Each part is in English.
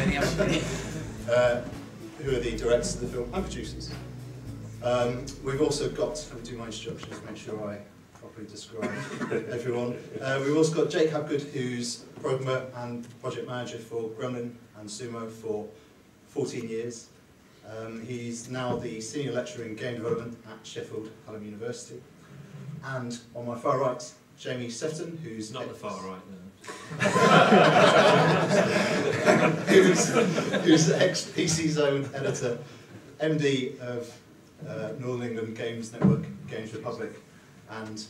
many others. Who are the directors of the film and producers. We've also got, let me do my introductions to make sure I properly describe everyone. We've also got Jake Hapgood, who's programmer and project manager for Gremlin and Sumo for 14 years. He's now the senior lecturer in game development at Sheffield Hallam University. And on my far right, Jamie Sefton, who's not the far right, no. who's ex-PC Zone editor, MD of Northern England Games Network, Games Republic, and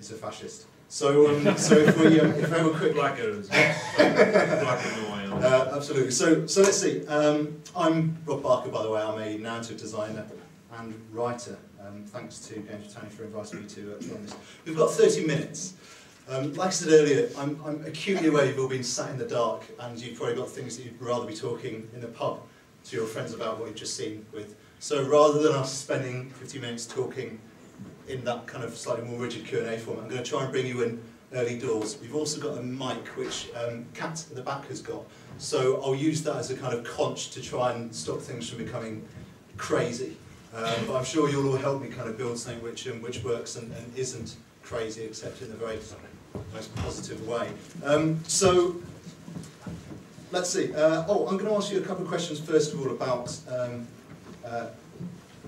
is a fascist. So if we have a quick blacker as well. Black and white. Absolutely. So let's see. I'm Rob Barker, by the way. I'm a narrative designer and writer. Thanks to Games Britannia for inviting me to join this. We've got 30 minutes. Like I said earlier, I'm acutely aware you've all been sat in the dark and you've probably got things that you'd rather be talking in the pub to your friends about what you've just seen with. So rather than us spending 50 minutes talking in that kind of slightly more rigid Q&A format, I'm going to try and bring you in early doors. We've also got a mic which Kat at the back has got. So I'll use that as a kind of conch to try and stop things from becoming crazy. But I'm sure you'll all help me kind of build something which works and isn't crazy, except in the very most positive way. So let's see. I'm going to ask you a couple of questions first of all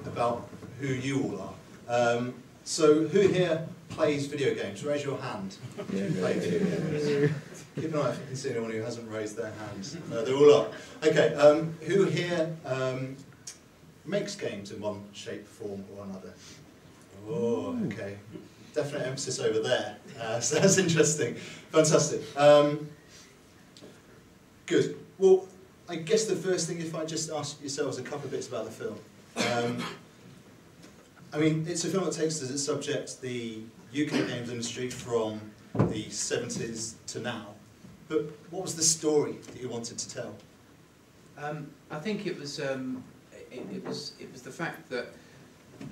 about who you all are. So who here plays video games? Raise your hand. Play video games. Keep an eye if you can see anyone who hasn't raised their hands. No, they're all up. Okay. Who here makes games in one shape, form or another? Oh, okay. Definite emphasis over there. So that's interesting. Fantastic. Good. Well, I guess the first thing, if I just ask yourselves a couple of bits about the film. I mean, it's a film that takes as its subject the UK games industry from the 70s to now. But what was the story that you wanted to tell? I think it was the fact that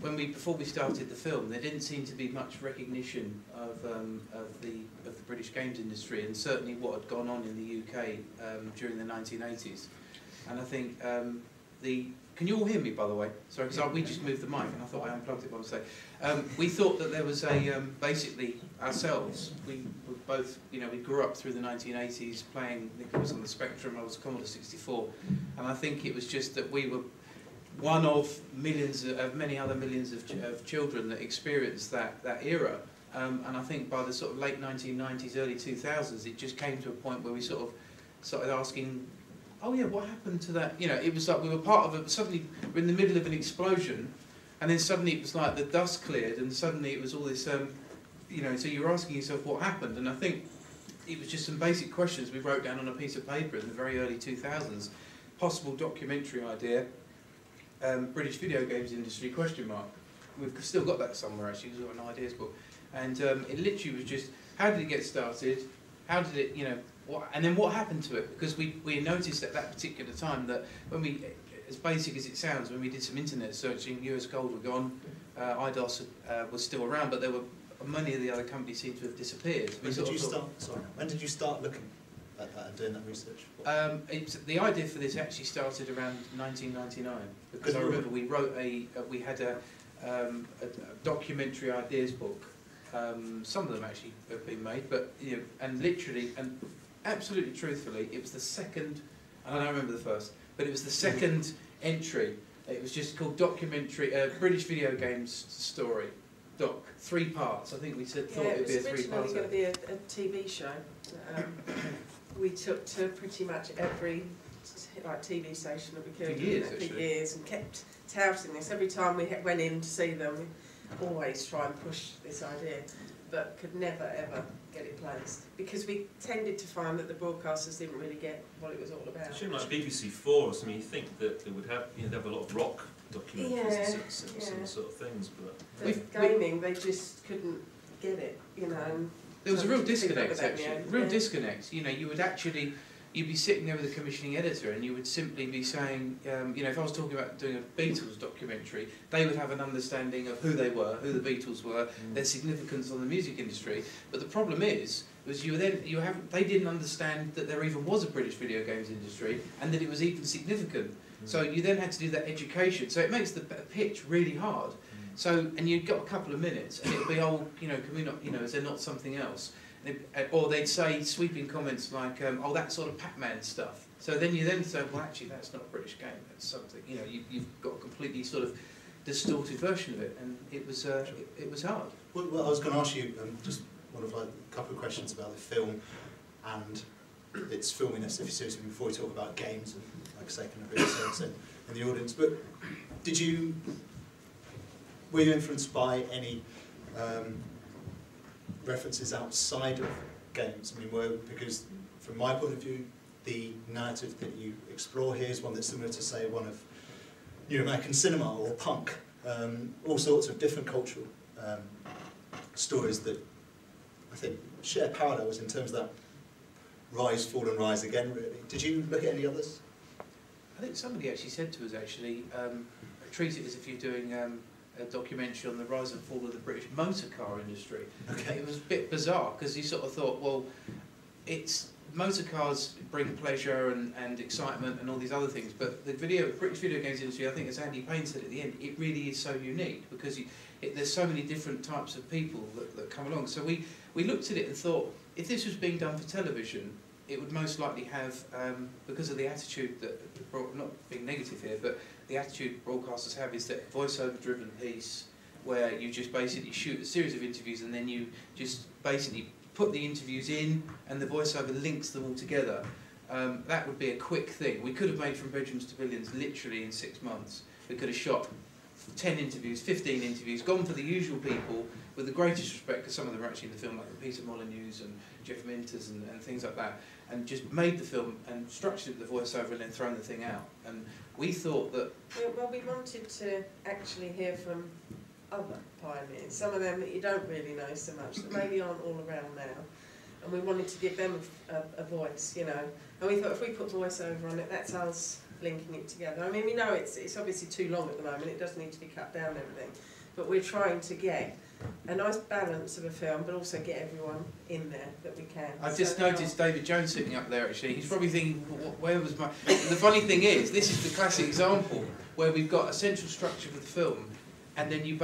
before we started the film, there didn't seem to be much recognition of the British games industry, and certainly what had gone on in the UK during the 1980s. And I think can you all hear me, by the way? Sorry, because we just moved the mic and I thought I unplugged it by mistake. We thought that there was basically ourselves. We were both, we grew up through the 1980s playing. I think it was on the Spectrum. I was a Commodore 64, and I think it was just that we were one of many other millions of children that experienced that era. And I think by the sort of late 1990s, early 2000s, it just came to a point where we sort of started asking, oh yeah, what happened to that? It was like we were part of it. Suddenly we're in the middle of an explosion, and then suddenly it was like the dust cleared, and suddenly it was all this, so you're asking yourself what happened. And I think it was just some basic questions we wrote down on a piece of paper in the very early 2000s. Possible documentary idea. British video games industry, ? We've still got that somewhere actually, we've got an ideas book. And it literally was just, how did it get started? How did it, and then what happened to it? Because we noticed at that particular time that when we, as basic as it sounds, when we did some internet searching, US Gold were gone, IDOS was still around, but there were many of the other companies seemed to have disappeared. When did you start looking at that and doing that research? The idea for this actually started around 1999, because I remember we wrote we had a documentary ideas book. Some of them actually have been made, but and literally and absolutely truthfully, it was the second. And I don't remember the first, but it was the second entry. It was just called documentary British video games story. 3 parts. I think we thought it would be a 3-parter. It was originally going to be a TV show. We took to pretty much every TV station that we could for years, and kept touting this every time we went in to see them. We always try and push this idea, but could never ever get it placed because we tended to find that the broadcasters didn't really get what it was all about. It's like BBC 4 or something. You think that they would have, they have a lot of rock documentaries and sort of things, but gaming they just couldn't get it, There was a real disconnect, actually. Disconnect. You would actually, you'd be sitting there with a commissioning editor and you would simply be saying, you know, if I was talking about doing a Beatles documentary, they would have an understanding of who they were, who the Beatles were, their significance on the music industry. But the problem is they didn't understand that there even was a British video games industry and that it was even significant. So you then had to do that education. So it makes the pitch really hard. So, and you've got a couple of minutes, and it'll be, oh, you know, can we not, you know, is there not something else? Or they'd say sweeping comments like, oh, that sort of Pac-Man stuff. So then you then say, well, actually, that's not a British game. That's something, you know, you've got a completely sort of distorted version of it, and it was hard. Well, I was going to ask you just one of like a couple of questions about the film and its filminess, if you seriously, before we talk about games and, like I say, kind of really sense in the audience. But were you influenced by any references outside of games? I mean, because from my point of view, the narrative that you explore here is one that's similar to, say, one of New American cinema or punk, all sorts of different cultural stories that I think share parallels in terms of that rise, fall and rise again, really. Did you look at any others? I think somebody actually said to us, actually, treat it as if you're doing a documentary on the rise and fall of the British motor car industry. Okay. It was a bit bizarre because you sort of thought, well, motor cars bring pleasure and excitement and all these other things, but the British video games industry, I think, as Andy Payne said at the end, it really is so unique because there's so many different types of people that come along. So we looked at it and thought, if this was being done for television, it would most likely have, because of the attitude that, not being negative here, but the attitude broadcasters have is that voiceover driven piece where you just basically shoot a series of interviews and then you just basically put the interviews in and the voiceover links them all together. That would be a quick thing. We could have made From Bedrooms to Billions literally in 6 months. We could have shot 10 interviews, 15 interviews, gone for the usual people with the greatest respect, because some of them are actually in the film, like Peter Molyneux's and Jeff Minter's and things like that, and just made the film and structured the voiceover and then thrown the thing out. And we thought that... Well, we wanted to actually hear from other pioneers, some of them that you don't really know so much, that maybe aren't all around now. And we wanted to give them a voice, you know. And we thought if we put voiceover on it, that's us linking it together. I mean, we know it's obviously too long at the moment, it does need to be cut down and everything, but we're trying to get a nice balance of a film, but also get everyone in there that we can. I've just noticed David Jones sitting up there actually. He's probably thinking, where was my... The funny thing is, this is the classic example where we've got a central structure for the film, and then you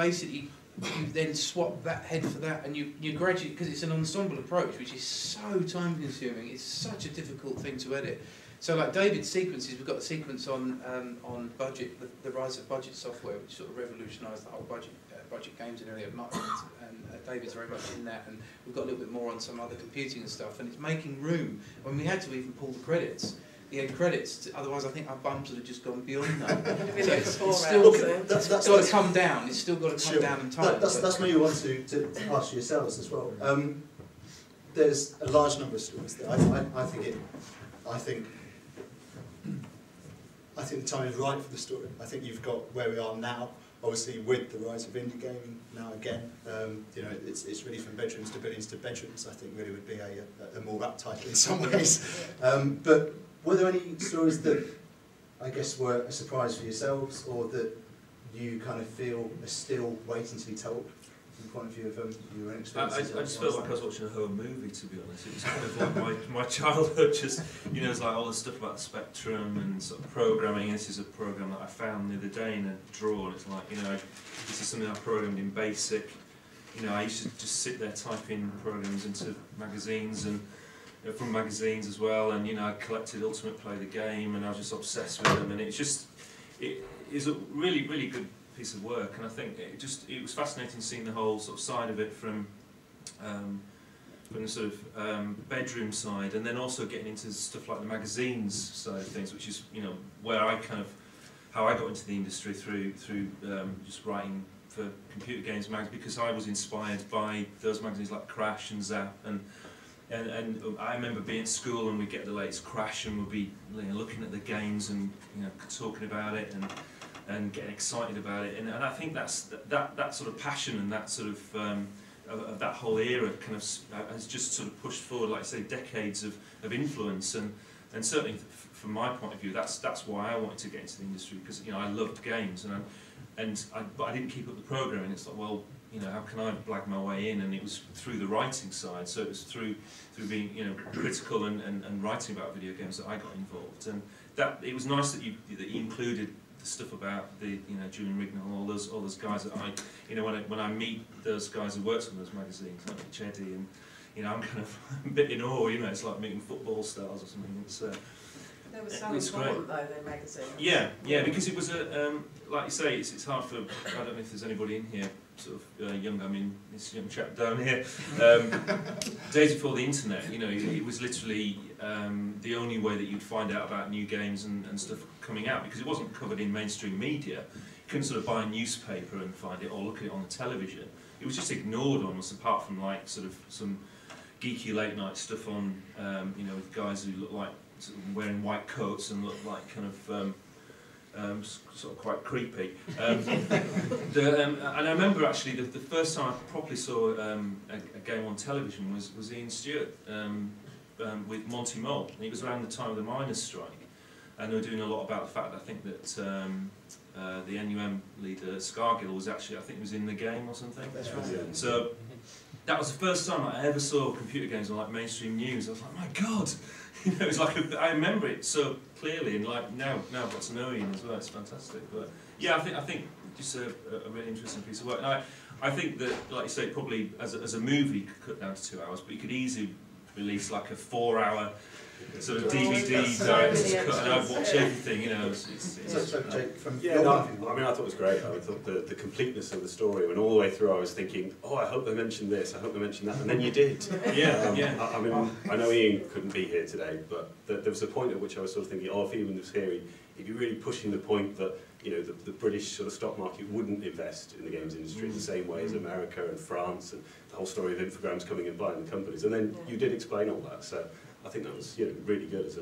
then swap that head for that, and you gradually, because it's an ensemble approach, which is so time consuming, it's such a difficult thing to edit. So like David's sequences, we've got a sequence on budget, the rise of budget software, which sort of revolutionised the whole budget games in earlier markets, and David's very much in that, and we've got a little bit more on some other computing and stuff, and it's making room when we had to even pull the credits. The end credits, otherwise I think our bums would have just gone beyond that. So it's still got to come down. It's still got to come down in time. That's where you want to ask yourselves as well. There's a large number of stories that I think the time is right for the story. I think you've got where we are now, obviously with the rise of indie gaming now again. You know, it's really From Bedrooms to Billions to Bedrooms, I think really would be a more apt title in some ways. But were there any stories that I guess were a surprise for yourselves, or that you kind of feel are still waiting to be told from the point of view of your own experiences? I just felt like I was watching a horror movie, to be honest. It was kind of like my childhood, just, you know, it's like all the stuff about the spectrum and sort of programming. This is a program that I found the other day in a drawer, and it's like, you know, this is something I programmed in BASIC. You know, I used to just sit there typing programs into magazines, and from magazines as well, and you know, I collected Ultimate Play the Game, and I was just obsessed with them, and it is a really, really good piece of work, and I think it was fascinating seeing the whole sort of side of it from the sort of bedroom side, and then also getting into stuff like the magazines side of things, which is, you know, where how I got into the industry through just writing for computer games magazines, because I was inspired by those magazines like Crash and Zap, and I remember being at school and we'd get the latest Crash and we'd be, you know, looking at the games and, you know, talking about it and getting excited about it, and I think that sort of passion and that sort of that whole era kind of has just sort of pushed forward, like I say, decades of influence, and And certainly from my point of view, that's why I wanted to get into the industry, because I loved games, but I didn't keep up the programming. It's like, well, how can I blag my way in? And it was through the writing side, so it was through being critical and writing about video games that I got involved. And that it was nice that you included the stuff about the Julian Rignall and all those guys that I when I meet those guys who worked on those magazines like Cheddy, and I'm kind of a bit in awe. It's like meeting football stars or something. They were so important though, their magazines. Yeah, because it was like you say, it's hard for, I don't know if there's anybody in here sort of young. I mean, this young chap down here. Days before the internet, it was literally the only way that you'd find out about new games and stuff coming out, because it wasn't covered in mainstream media. You couldn't sort of buy a newspaper and find it or look at it on the television. It was just ignored almost, apart from like sort of some geeky late night stuff on, with guys who look like sort of wearing white coats and look like kind of sort of quite creepy. And I remember actually the first time I properly saw a game on television was Ian Stewart with Monty Mole. And it was around the time of the miners' strike, and they were doing a lot about the fact that I think that the NUM leader Scargill was actually, I think, was in the game or something. That's right. Yeah. So that was the first time I ever saw computer games on like mainstream news. I was like, my God. It was like I remember it so clearly, and like now I've got to know Ian as well. It's fantastic. But yeah, I think just a really interesting piece of work. And I think that, like you say, probably as a movie you could cut down to 2 hours, but you could easily release like a 4-hour sort of DVD director's cut, and I'd watch everything. So Jake, from I thought it was great. I thought the completeness of the story, and all the way through I was thinking, oh, I hope they mentioned this, I hope they mentioned that, and then you did. Yeah. I mean, I know Ian couldn't be here today, but there was a point at which I was sort of thinking, oh, if Ian was here, he'd be really pushing the point that the British sort of stock market wouldn't invest in the games industry in the same way as America and France, and the whole story of Infogrames coming and buying the companies. And then you did explain all that, so I think that was really good as a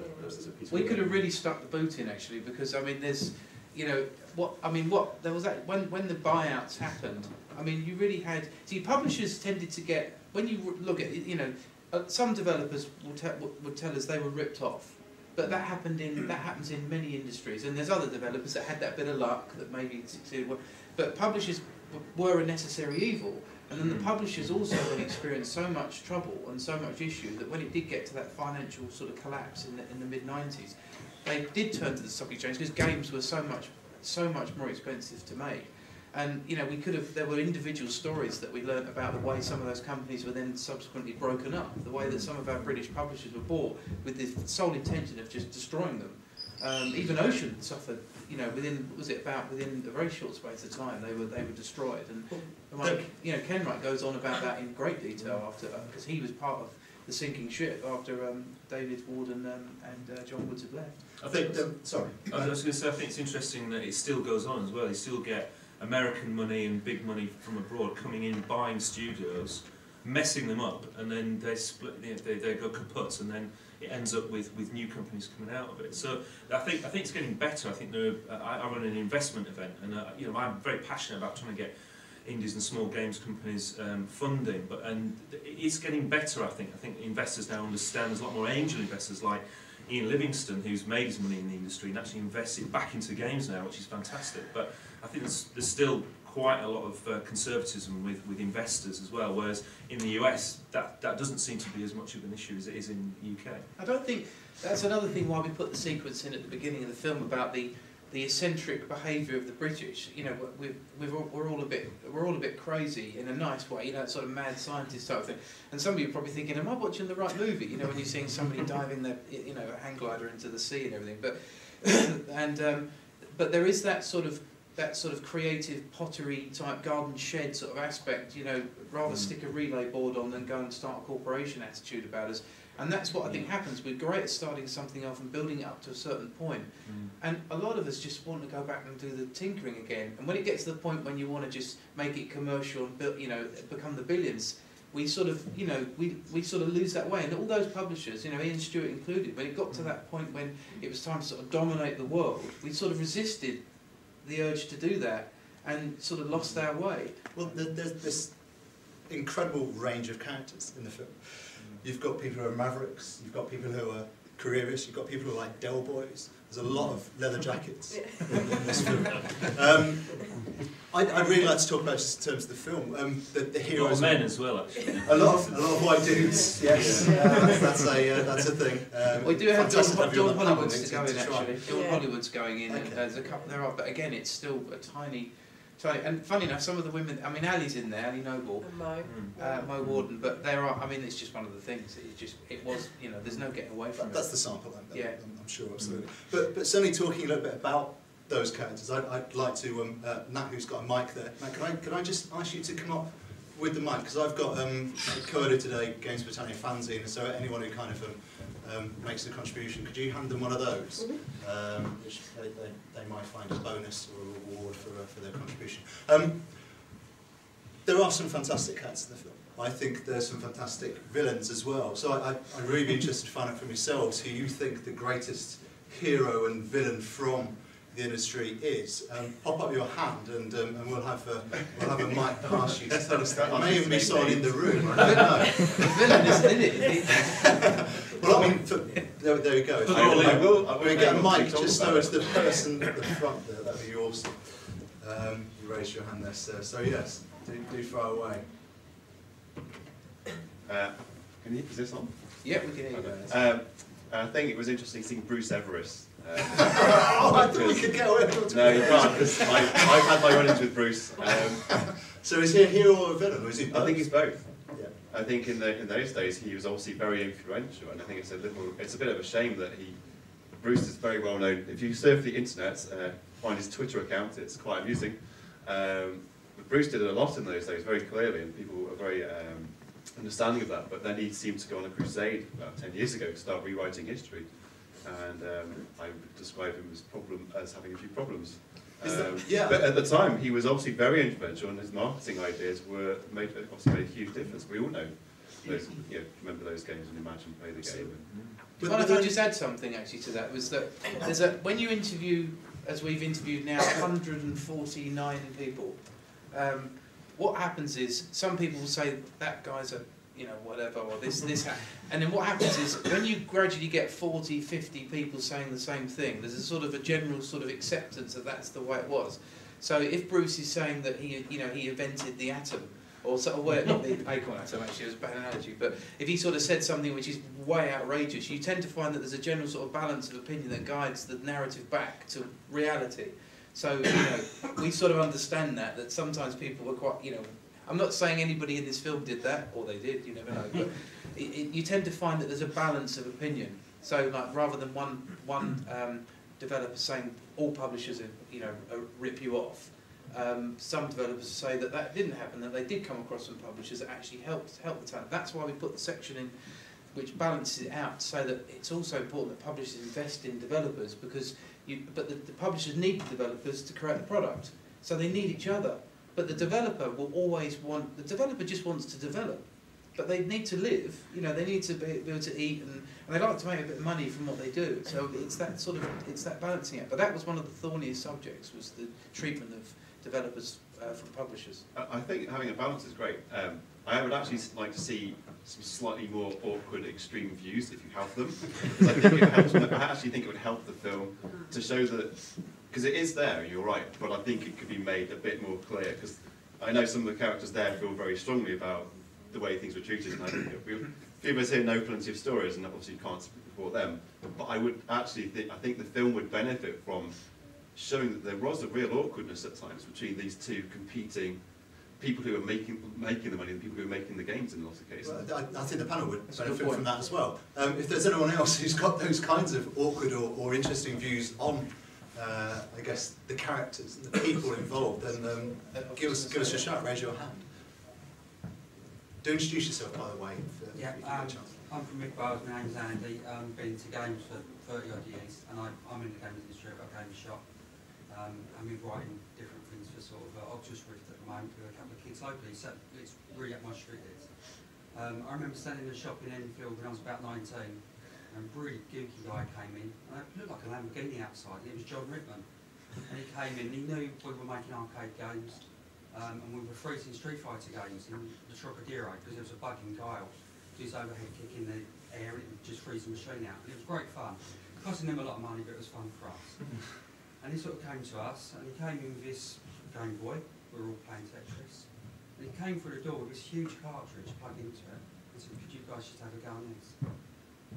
piece of work. We could have really stuck the boot in actually, because I mean, there's there was that when the buyouts happened. I mean, you really had publishers tended to get, when you look at some developers would tell us they were ripped off. But that happens in many industries, and there's other developers that had that bit of luck that maybe succeeded. But publishers were a necessary evil, and then the publishers also had experienced so much trouble and so much issue that when it did get to that financial sort of collapse in the mid-90s, they did turn to the stock exchange because games were so much more expensive to make. And there were individual stories that we learnt about the way some of those companies were then subsequently broken up, the way that some of our British publishers were bought with the sole intention of just destroying them. Even Ocean suffered, within a very short space of time, they were destroyed. And Kenwright goes on about that in great detail after, because he was part of the sinking ship after David Ward and John Woods had left. I think. I was going to say, I think it's interesting that it still goes on as well. You still get American money and big money from abroad coming in, buying studios, messing them up, and then they split. They go kaput, and then it ends up with new companies coming out of it. So I think it's getting better. I think I run an investment event, and I'm very passionate about trying to get indies and small games companies funding, and it's getting better. I think investors now understand. There's a lot more angel investors like Ian Livingston, who's made his money in the industry and actually invested back into games now, which is fantastic. But I think there's still quite a lot of conservatism with investors as well, whereas in the US that doesn't seem to be as much of an issue as it is in the UK. I don't think that's another thing why we put the sequence in at the beginning of the film about the eccentric behaviour of the British. We're all a bit crazy in a nice way, sort of mad scientist type thing. And some of you are probably thinking, am I watching the right movie? When you're seeing somebody diving their a hang glider into the sea and everything. But there is that sort of creative pottery type garden shed sort of aspect. Rather stick a relay board on than go and start a corporation attitude about us. And that's what I think happens. We're great at starting something off and building it up to a certain point. And a lot of us just want to go back and do the tinkering again. And when it gets to the point when you want to just make it commercial and build, become the billions, we sort of lose that way. And all those publishers, Ian Stewart included, when it got to that point when it was time to sort of dominate the world, we sort of resisted the urge to do that and sort of lost our way. Well, there's this incredible range of characters in the film. You've got people who are mavericks, you've got people who are careerists. You've got people who are like Del Boys. There's a lot of leather jackets in this film. I'd really like to talk about just in terms of the film. The heroes. A lot of men as well, actually. A lot of white dudes. Yes, that's a thing. We do have John Hollywood's to going actually. John Yeah. Hollywood's going in. Okay. And there's a couple there are, but again, it's still a tiny. And funny enough, some of the women. I mean, Ali's in there, Ali Noble, And Mo. Mo Warden, but there are. I mean, it's just one of the things. It was. You know, there's no getting away from That's it. the sample. Yeah. I'm sure, absolutely. But certainly talking a little bit about those characters, I'd like to, Nat, who's got a mic there. Nat, can I just ask you to come up with the mic? Because I've got co-edited Games Britannia fanzine, so anyone who kind of makes a contribution, could you hand them one of those? Which they might find a bonus or a reward for their contribution. There are some fantastic characters in the film. I think there's some fantastic villains as well. So I'd really be interested to find out from yourselves who you think the greatest hero and villain from the industry is. Pop up your hand and we'll have a mic past you to tell us that. There may even be someone in the room. I don't know. The villain isn't in it. Well, I mean, there you go. I will get a mic just so it's the person at the front there. That'd be awesome. You raised your hand there, sir. So yes, do far away. Is this on? Yeah, we can hear you. Okay. I think it was interesting seeing Bruce Everest. Oh, I thought we could get away with it. No, you can't, because I've had my run-ins with Bruce. So is he a hero or a villain, or is he both? I think he's both. Yeah. I think in those days he was obviously very influential, and I think it's a bit of a shame that Bruce is very well known. If you surf the internet, find his Twitter account, it's quite amusing. But Bruce did a lot in those days, very clearly, and people were very understanding of that. But then he seemed to go on a crusade about 10 years ago to start rewriting history. And I would describe him as having a few problems. Yeah. But at the time, he was obviously very influential, and his marketing ideas made a huge difference. We all know those, remember those games and Imagine Play the Game. Well, if I just add something actually to that, was that when you interview, as we've interviewed now, 149 people, what happens is some people will say that guy's a whatever, or this, and then what happens is when you gradually get 40, 50 people saying the same thing, there's a sort of a general sort of acceptance that that's the way it was. So if Bruce is saying that he invented the atom, or not the acorn atom actually, it was a bad analogy, but if he sort of said something which is way outrageous, you tend to find that there's a general sort of balance of opinion that guides the narrative back to reality. So we sort of understand that sometimes people were quite, I'm not saying anybody in this film did that, or they did, you never know, but you tend to find that there's a balance of opinion. So like rather than one developer saying all publishers rip you off, some developers say that didn't happen, that they did come across some publishers that actually helped the talent. That's why we put the section in which balances it out, so that it's also important that publishers invest in developers, because the publishers need the developers to create the product, so they need each other. But the developer will always the developer just wants to develop, but they need to live, they need to be able to eat, and they like to make a bit of money from what they do. So it's that balancing act. But that was one of the thorniest subjects, was the treatment of developers from publishers. I think having a balance is great. I would actually like to see some slightly more awkward extreme views if you have them. I actually think it would help the film to show that, because it is there, you're right, but I think it could be made a bit more clear, because I know some of the characters there feel very strongly about the way things were treated, and I think few of us here know plenty of stories, and obviously you can't support them, but I would actually I think the film would benefit from showing that there was a real awkwardness at times between these two competing people who are making the money and people who are making the games in lots of cases. Well, I think the panel would benefit from that as well. If there's anyone else who's got those kinds of awkward or interesting views on, I guess, the characters and the people involved, then give us a shout, raise your hand. Do introduce yourself, by the way. If you get a chance. I'm from Rick Wales, my name's Andy. Been into games for 30 odd years, and I'm in the games industry. I've got a game shop. And we're writing different things for sort of Oxford Rift at the moment with a couple of kids locally, so it's really up my street. I remember standing in a shop in Enfield when I was about 19, and a really gooky guy came in, and it looked like a Lamborghini outside, and it was John Rickman. And he came in, and he knew we were making arcade games, and we were freezing Street Fighter games in the Trocadero, because there was a bug in Guile. He was overhead kicking the air and it would just freeze the machine out. And it was great fun. Costing them a lot of money, but it was fun for us. And he sort of came to us, and he came in with this Game Boy. We were all playing Tetris. And he came through the door with this huge cartridge plugged into it, and said, could you guys just have a go on this?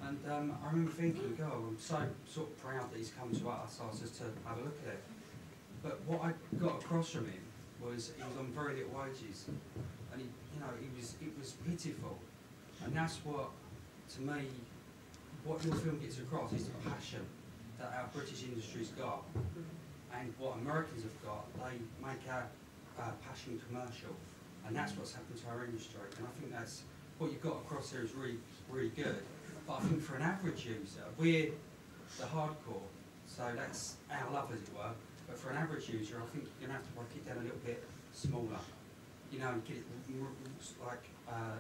And I remember thinking, oh, I'm so sort of proud that he's come to us, asked us to have a look at it. But what I got across from him was he was on very little wages, and he, you know, it was pitiful. And that's what, to me, what your film gets across is the passion that our British industry's got, and what Americans have got. They make our passion commercial, and that's what's happened to our industry. And I think that's what you've got across there is really, really good. But I think for an average user, we're the hardcore, so that's our love, as it were. But for an average user, I think you're going to have to break it down a little bit smaller. You know, and get it like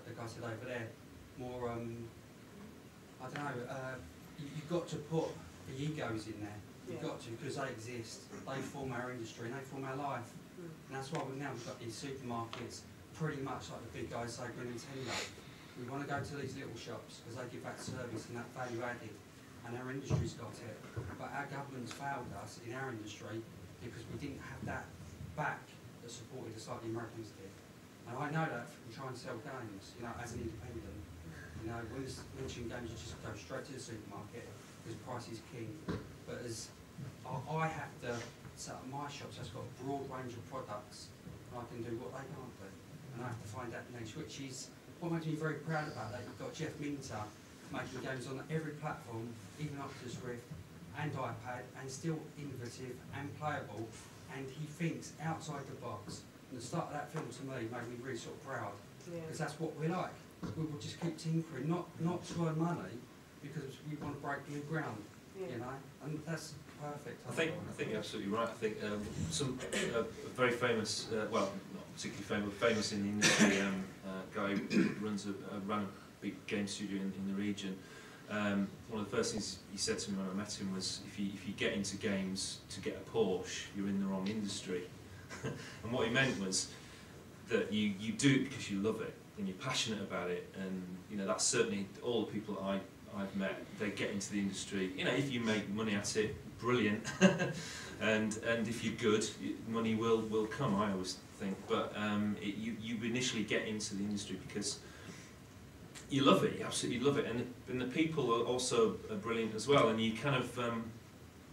the guy said over there, more. I don't know. You've got to put the egos in there. You've got to, because they exist. They form our industry and they form our life. And that's why we've got these supermarkets, pretty much like the big guys say, Nintendo. We want to go to these little shops because they give that service and that value added, and our industry's got it. But our government's failed us in our industry because we didn't have that back that supported us like the Americans did. And I know that from trying to sell games, you know, as an independent. You know, when it's mentioning games, you just go straight to the supermarket because price is king. But as I have to set up my shops, that's got a broad range of products, and I can do what they can't do. And I have to find that niche, which is what makes me very proud about that. You've got Jeff Minter making games on every platform, even up to Swift and iPad, and still innovative and playable, and he thinks outside the box. And the start of that film to me made me really sort of proud, because that's what we like. We will just keep tinkering, not to earn money, because we want to break new ground, you know, and that's perfect. I think you're absolutely right. I think some very famous, well, not particularly famous, but famous in the industry guy who ran a big game studio in the region. One of the first things he said to me when I met him was, if you get into games to get a Porsche, you're in the wrong industry. And what he meant was that you do it because you love it and you're passionate about it, and you know that's certainly all the people that I've met. They get into the industry. You know, if you make money at it, brilliant, and if you're good, money will come. I always think, but you initially get into the industry because you love it. You absolutely love it, and the people are also brilliant as well. And you kind of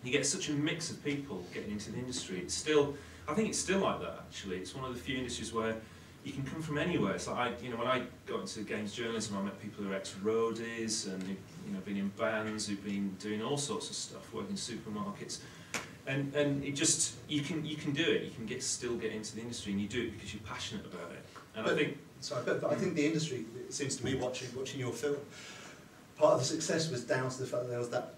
you get such a mix of people getting into the industry. It's still, I think it's still like that. Actually, it's one of the few industries where you can come from anywhere. It's like when I got into games journalism, I met people who are ex-roadies and who've been in bands, who've been doing all sorts of stuff, working in supermarkets, and it just you can do it. You can still get into the industry, and you do it because you're passionate about it. And I think but I think the industry, it seems to me, watching your film, part of the success was down to the fact that there was that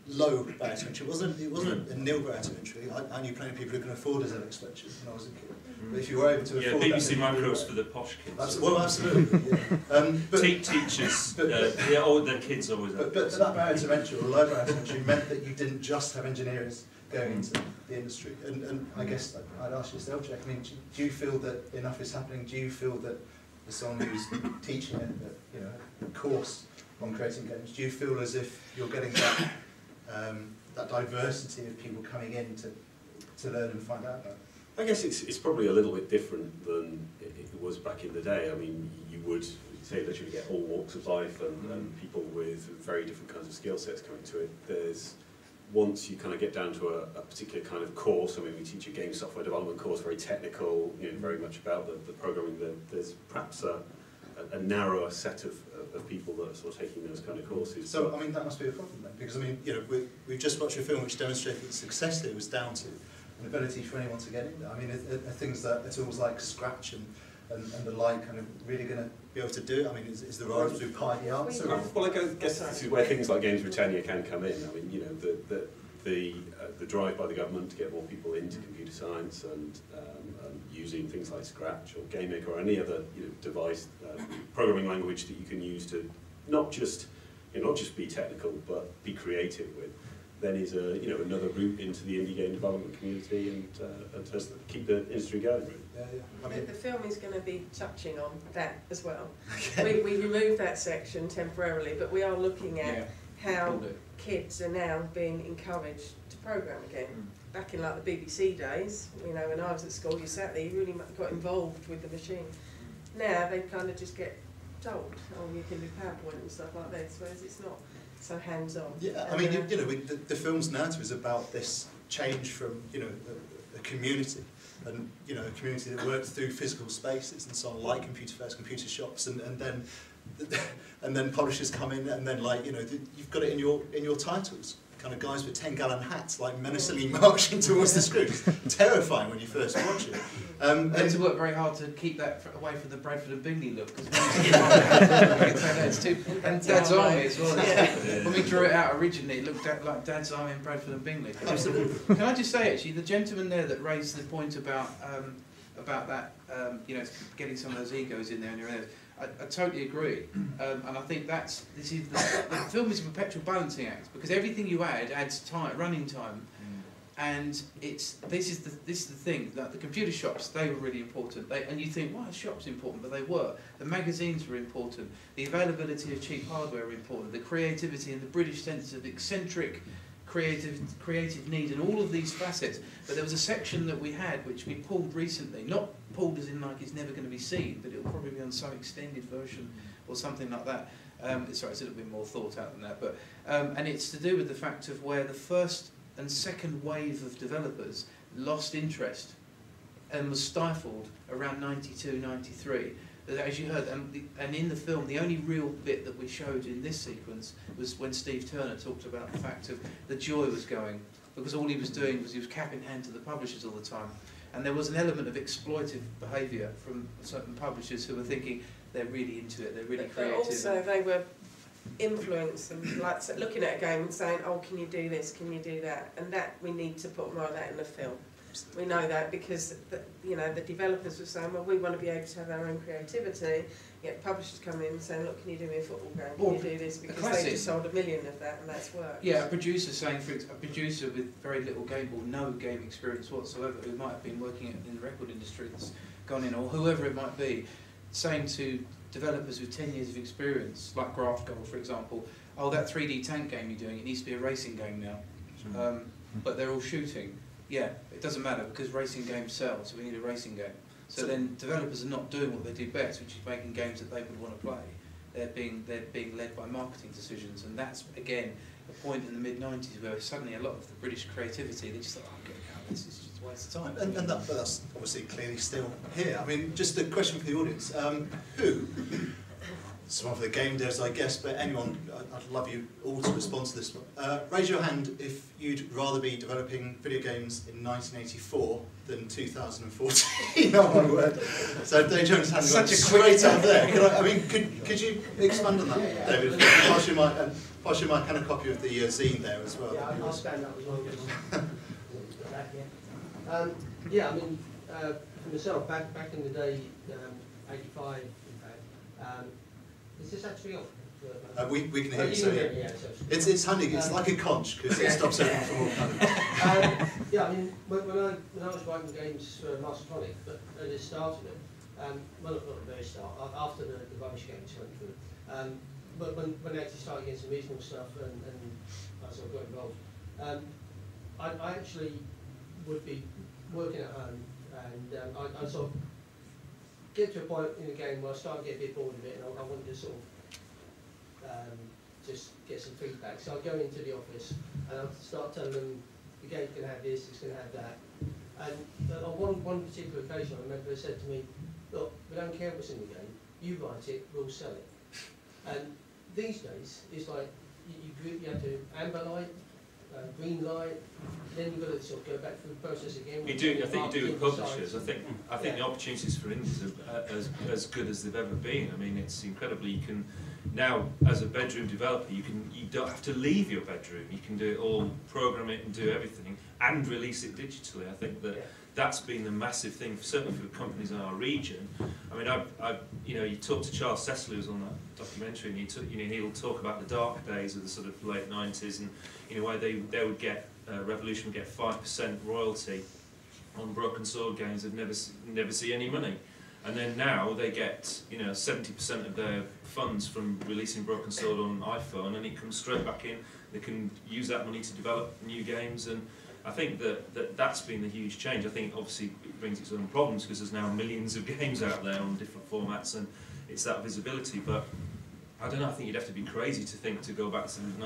low barrier to entry. It wasn't a nil barrier to entry. I knew plenty of people who can afford a ZX Spectrum when I was a kid. But if you were able to afford BBC that, Micros for the posh kids. Well, absolutely. Yeah. Teachers, their kids always have. But that barrier to entry, or low barrier to entry, meant that you didn't just have engineers going into the industry. And I guess I'd ask yourself, Jack, I mean, do you feel that enough is happening? Do you feel that as someone who's teaching a course on creating games, do you feel as if you're getting that diversity of people coming in to learn and find out about it? I guess it's probably a little bit different than it was back in the day. I mean, you would say that you would get all walks of life and people with very different kinds of skill sets coming to it. Once you kind of get down to a particular kind of course, I mean, we teach a game software development course, very technical, very much about the programming. There's perhaps a narrower set of people that are sort of taking those kind of courses. So, I mean, that must be a problem then, because I mean, we've just watched a film which demonstrated that the success there was down to an ability for anyone to get in there. I mean, are things that tools like Scratch and the like kind of really going to be able to do it? I mean, is the Raspberry Pi the answer? Well, I guess this is where things like Games Britannia can come in. I mean, the drive by the government to get more people into computer science and using things like Scratch or GameMaker or any other device programming language that you can use to not just be technical but be creative with. then is another route into the indie game development community and to keep the industry going. I mean, the film is going to be touching on that as well. Okay. We removed that section temporarily, but we are looking at how kids are now being encouraged to program again. Back in like the BBC days, when I was at school, you sat there, you really got involved with the machine. Now they kind of just get told, oh, you can do PowerPoint and stuff like this, whereas it's not so hands-on. Yeah, I mean, the film's narrative is about this change from, a community, and a community that works through physical spaces and so on, like computer fairs, computer shops, and then publishers come in, and then you've got it in your titles. Kind of guys with 10-gallon hats, like menacingly marching towards the screen. It's terrifying when you first watch it. And to work very hard to keep that away from the Bradford and Bingley look. And Dad's Army as well. When we drew it out originally, it looked like Dad's Army and Bradford and Bingley. Absolutely. Can I just say, actually, the gentleman there that raised the point about that, getting some of those egos in there and your own. I totally agree, and I think the film is a perpetual balancing act, because everything you add adds time, running time, and this is the thing that the computer shops, they were really important. And you think, why are shops important? But they were. The magazines were important. The availability of cheap hardware were important. The creativity and the British sense of eccentric creative need, and all of these facets. But there was a section that we had which we pulled recently, not pulled as in like it's never going to be seen, but it'll probably be on some extended version or something like that. Sorry, it's a little bit more thought out than that, but and it's to do with the fact of where the first and second wave of developers lost interest and was stifled around 92, 93. As you heard, and in the film, the only real bit that we showed in this sequence was when Steve Turner talked about the fact of the joy was going, because all he was doing was he was cap in hand to the publishers all the time. And there was an element of exploitive behaviour from certain publishers who were thinking they're really into it, they're really creative. But also they were influenced and like looking at a game and saying, oh, can you do this, can you do that? And that we need to put more of that in the film. We know that because the developers were saying, well, we want to be able to have our own creativity. Yet publishers come in and saying, look, can you do me a football game? Can you do this? Because they just sold 1 million of that, and that's worked. Yeah, a producer saying, a producer with very little game or no game experience whatsoever, who might have been working in the record industry that's gone in, or whoever it might be, saying to developers with 10 years of experience, like GoldenSkull, for example, oh, that 3D tank game you're doing, it needs to be a racing game now. But they're all shooting. Yeah, it doesn't matter because racing games sell, so we need a racing game. So then developers are not doing what they do best, which is making games that they would want to play. They're being led by marketing decisions, and that's again a point in the mid-90s where suddenly a lot of the British creativity, they just thought, oh, get out, this is just a waste of time. And that's obviously clearly still here. I mean, just a question for the audience: who? Someone for the game devs, I guess, but anyone, I'd love you all to respond to this one. Raise your hand if you'd rather be developing video games in 1984 than 2014. Oh my word. So Dave Jones' hand went straight up there. Could you expand on that, David? Pass your mic and a copy of the zine there as well. Yeah, I'll stand up as well. For myself, back in the day, 85 in fact, is this actually on? We can hear you, so yeah. It's handy, it's like a conch, because it stops everyone from all coming. When I was writing games for Mastertronic, but at the start of it, not at the very start, after the rubbish games went through, but when I actually started getting some reasonable stuff and I sort of got involved, I actually would be working at home and I'd sort of get to a point in the game where I started to get a bit bored of it, and I wanted to sort of just get some feedback. So I'd go into the office and I'd start telling them the game's going to have this, it's going to have that. And on one particular occasion, I remember they said to me, look, we don't care what's in the game, you write it, we'll sell it. And these days, it's like you have to amber light, green light, then you've got to sort of go back through the process again. You do. I think you do with publishers. I think the opportunities for indies are as good as they've ever been. I mean, it's incredible. You can now, as a bedroom developer, you don't have to leave your bedroom. You can do it all, program it, and do everything. and release it digitally. I think that that's been the massive thing, certainly for companies in our region. I mean, you talk to Charles Cecil, who's on that documentary, and he'll talk about the dark days of the sort of late 90s, and why they would get Revolution would get 5% royalty on Broken Sword games and never see any money. And then now they get 70% of their funds from releasing Broken Sword on iPhone, and it comes straight back in. They can use that money to develop new games, and I think that's been the huge change. I think obviously it brings its own problems because there's now millions of games out there on different formats, and it's that visibility. But I don't know. I think you'd have to be crazy to think to go back to the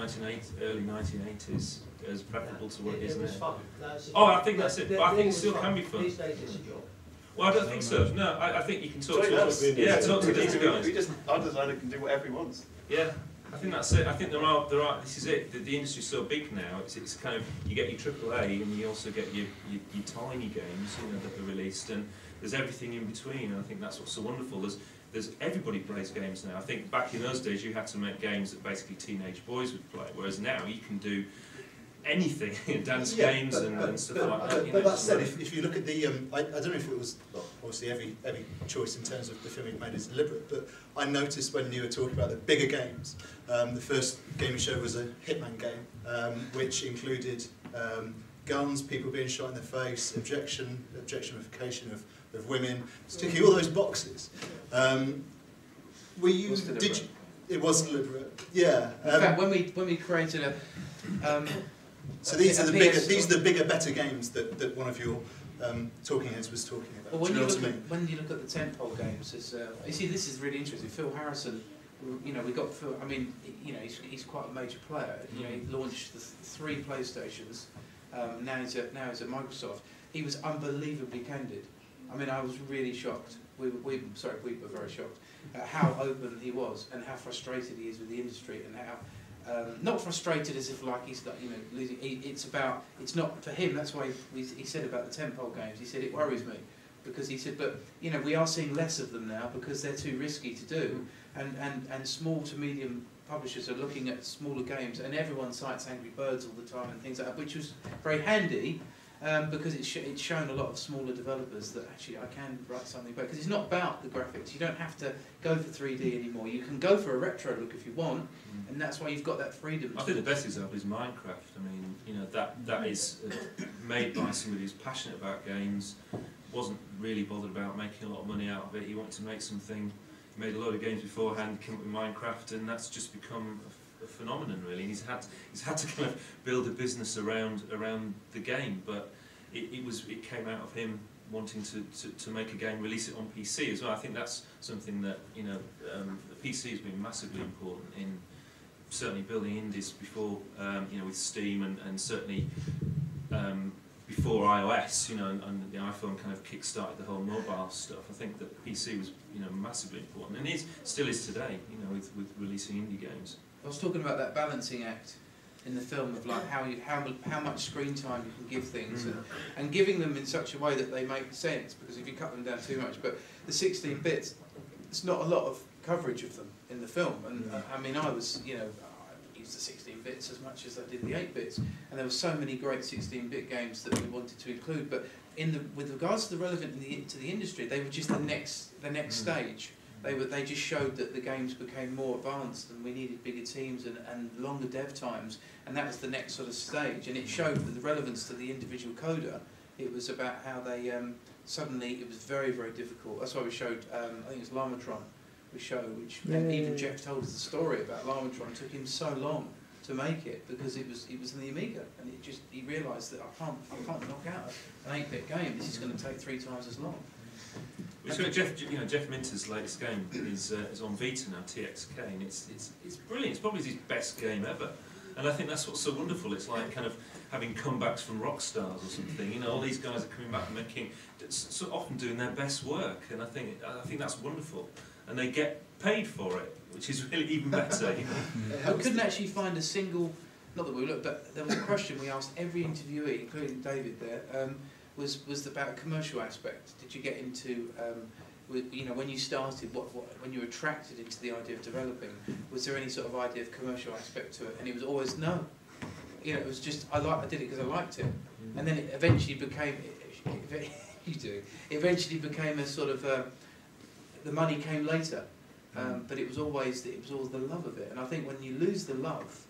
early 1980s as preferable to what it is now. It was fun. I think that's it. But I think it still can be fun. These days it's a job. Well, I don't think so. No, I think you can talk to us. Yeah, talk to these guys. Our designer can do whatever he wants. Yeah, I think that's it. I think there are. This is it. The industry's so big now. It's kind of, you get your AAA and you also get your tiny games, that are released, and there's everything in between. And I think that's what's so wonderful. There's everybody plays games now. I think back in those days you had to make games that basically teenage boys would play, whereas now you can do anything, dance games and stuff like that. But that said, if you look at the, I don't know if it was, well, obviously every choice in terms of the film you've made is deliberate, but I noticed when you were talking about the bigger games, the first game you showed was a Hitman game, which included guns, people being shot in the face, objectification of women, ticking all those boxes. Were you? It was deliberate. Yeah. In fact, when we created a. So these are the bigger, better games that one of your talking heads was talking about. Well, when you look at the tentpole games, you see, this is really interesting. Phil Harrison, we got Phil. I mean, he's quite a major player. He launched the 3 PlayStations. Now he's at Microsoft. He was unbelievably candid. I mean, I was really shocked. We were very shocked at how open he was and how frustrated he is with the industry, and how not frustrated as if like he's losing. It's not for him. That's why he said about the tentpole games. He said it worries me because he said, but we are seeing less of them now because they're too risky to do, and small to medium publishers are looking at smaller games, and everyone cites Angry Birds all the time and things like that, which was very handy. Because it's shown a lot of smaller developers that actually I can write something better. Because it's not about the graphics. You don't have to go for 3D anymore. You can go for a retro look if you want, and that's why you've got that freedom. I think the best example is Minecraft. I mean, that is made by somebody who's passionate about games, wasn't really bothered about making a lot of money out of it. He wanted to make something. He made a load of games beforehand, came up with Minecraft, and that's just become a phenomenon, really. And he's had to kind of build a business around the game, but it came out of him wanting to make a game, release it on PC as well. I think that's something that the PC has been massively important in certainly building indies before, with Steam and certainly before iOS, and the iPhone kind of kick-started the whole mobile stuff. I think that PC was massively important, and still is today, with releasing indie games. I was talking about that balancing act in the film of like how much screen time you can give things, and giving them in such a way that they make sense, because if you cut them down too much. But the 16 bits, it's not a lot of coverage of them in the film, and I mean I was I used the 16 bits as much as I did the 8 bits, and there were so many great 16-bit games that we wanted to include. But with regards to the relevant to the industry, they were just the next stage. They just showed that the games became more advanced and we needed bigger teams and longer dev times, and that was the next sort of stage. And it showed the relevance to the individual coder. It was about how they suddenly, it was very, very difficult. That's why we showed, I think it was Lamatron, and even Jeff told us the story about Lamatron. It took him so long to make it because it was in the Amiga, and he realised that I can't knock out an 8-bit game. This is going to take 3 times as long. Jeff Minter's latest game is on Vita now, TXK, and it's brilliant. It's probably his best game ever, and I think that's what's so wonderful. It's like kind of having comebacks from rock stars or something. All these guys are coming back and making, so often doing their best work, and I think that's wonderful, and they get paid for it, which is really even better. We couldn't actually find a single, not that we looked, but there was a question we asked every interviewee, including David there. Was about a commercial aspect. Did you get into, when you started, when you were attracted into the idea of developing, was there any sort of idea of commercial aspect to it? And it was always no. It was just I did it because I liked it. And then it eventually became, it eventually became a sort of, the money came later. But it was always the love of it. And I think when you lose the love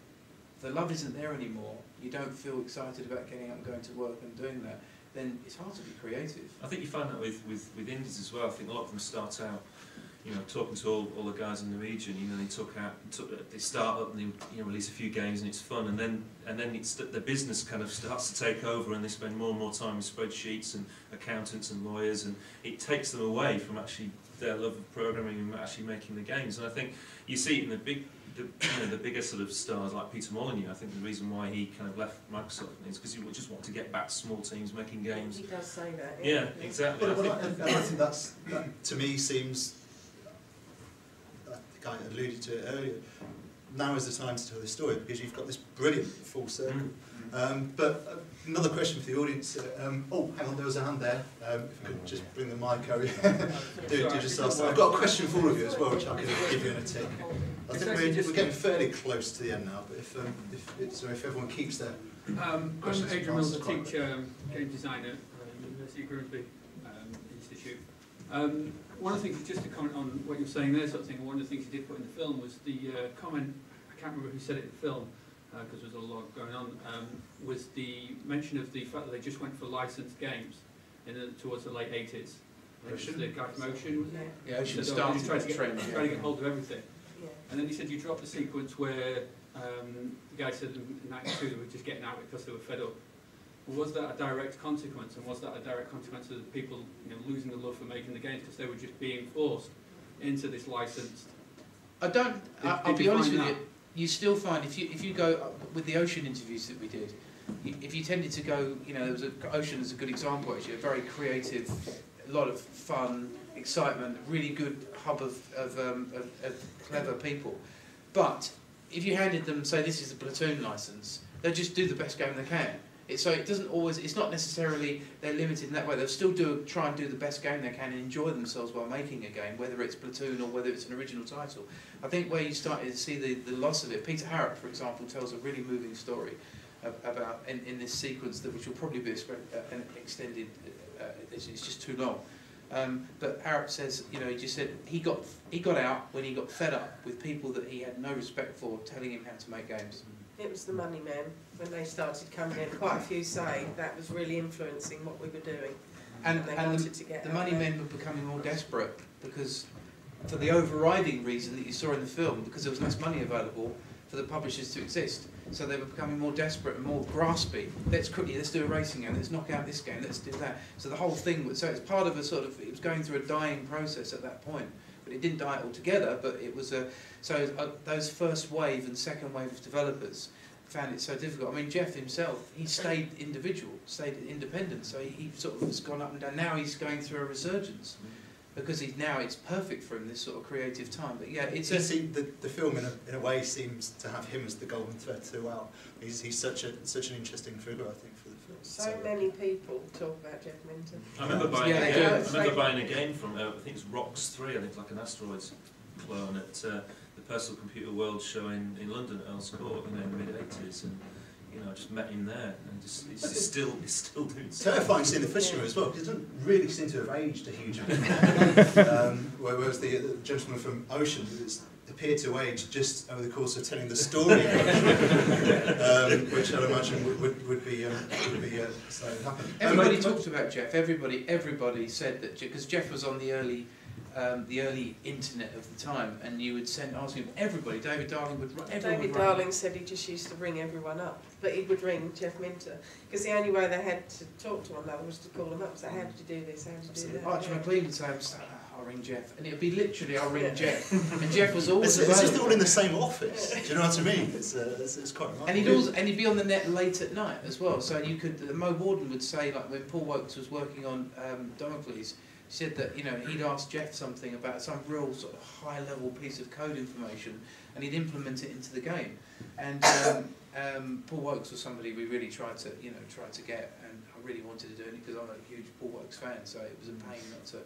isn't there anymore, you don't feel excited about getting up and going to work and doing that, then it's hard to be creative. I think you find that with indies as well. I think a lot of them start out, you know, talking to all the guys in the region, you know, they start up and they, you know, release a few games and it's fun, and then the business kind of starts to take over, and they spend more and more time with spreadsheets and accountants and lawyers, and it takes them away from actually their love of programming and actually making the games. And I think you see it in the bigger sort of stars like Peter Molyneux. I think the reason why he kind of left Microsoft is because he just wanted to get back to small teams making games. He does say that. Yeah, exactly. I think that to me seems, I think I alluded to it earlier, now is the time to tell this story, because you've got this brilliant full circle. But another question for the audience. Oh, hang on, there was a hand there. If you could just bring the mic over. do just ask. I've got a question for all of you as well, which I can give you in a tick. I think we're getting fairly close to the end now, but if everyone keeps their I'm Adrian Mills, I teach game design at University of Grimsby Institute. One of the things, just to comment on what you were saying there, sort of thing, one of the things you did put in the film was the comment, I can't remember who said it in the film, because there was a lot going on, was the mention of the fact that they just went for licensed games towards the late 80s. Ocean? The guy from Ocean, wasn't it? Yeah, Ocean So started trying that trend. to get hold of everything. Yeah. And then he said you dropped the sequence where the guy said in 92 they were just getting out because they were fed up. Well, was that a direct consequence, and was that a direct consequence of the people, you know, losing the love for making the games because they were just being forced into this licensed? I'll be honest with you. You still find if you go with the Ocean interviews that we did, if you tended to go, you know, Ocean is a good example actually, a very creative, a lot of fun, excitement, really good hub of clever people. But if you handed them, say, this is a Platoon license, they'll just do the best game they can. So it doesn't always, it's not necessarily they're limited in that way. They'll still try and do the best game they can and enjoy themselves while making a game, whether it's Platoon or whether it's an original title. I think where you started to see the loss of it, Peter Harrop, for example, tells a really moving story about in this sequence which will probably be an extended. It's just too long. But Harrop says, you know, he just said he got out when he got fed up with people that he had no respect for telling him how to make games. It was the money men when they started coming in. Quite a few say that was really influencing what we were doing. And they wanted to get the money men were becoming more desperate because, for the overriding reason that you saw in the film, because there was less money available for the publishers to exist. So they were becoming more desperate and more graspy. Let's do a racing game, let's knock out this game, let's do that. So the whole thing was, so it's part of it was going through a dying process at that point. But it didn't die altogether, but it was those first wave and second wave of developers found it so difficult. I mean, Jeff himself, he stayed independent, so he sort of has gone up and down. Now he's going through a resurgence. Because it's perfect for him, this sort of creative time. But yeah, it's the film in a way seems to have him as the golden thread throughout. He's such an interesting figure, I think, for the film. So many people talk about Jeff Minton. I remember buying a game from I think it's Rocks 3. I think it's like an asteroids clone at the Personal Computer World show in London at Earls Court in the mid-80s, and you know, I just met him there, and he's still doing something. Terrifying seeing the fisherman as well, because it doesn't really seem to have aged a huge amount. Whereas the gentleman from Ocean appeared to age just over the course of telling the story, which I'd imagine would be starting to happen. Everybody talked about Jeff. Everybody said that because Jeff was on the early internet of the time, and you would ask him. Everybody, David Darling would. David Darling said he just used to ring everyone up, but he would ring Jeff Minter because the only way they had to talk to one another was to call them up. So how did you do this? How did you do that? Archie McLean would say, "I'll ring Jeff," and it'd be literally, "I'll ring Jeff," and Jeff was always available. It's just all in the same office. Do you know what I mean? It's quite remarkable. And he'd be on the net late at night as well. So you could. Mo Warden would say, like when Paul Wokes was working on Damocles. He said that, you know, he'd ask Jeff something about some real sort of high-level piece of code information, and he'd implement it into the game. And Paul Wokes was somebody we really tried to get, and I really wanted to do it because I'm a huge Paul Wokes fan. So it was a pain not to.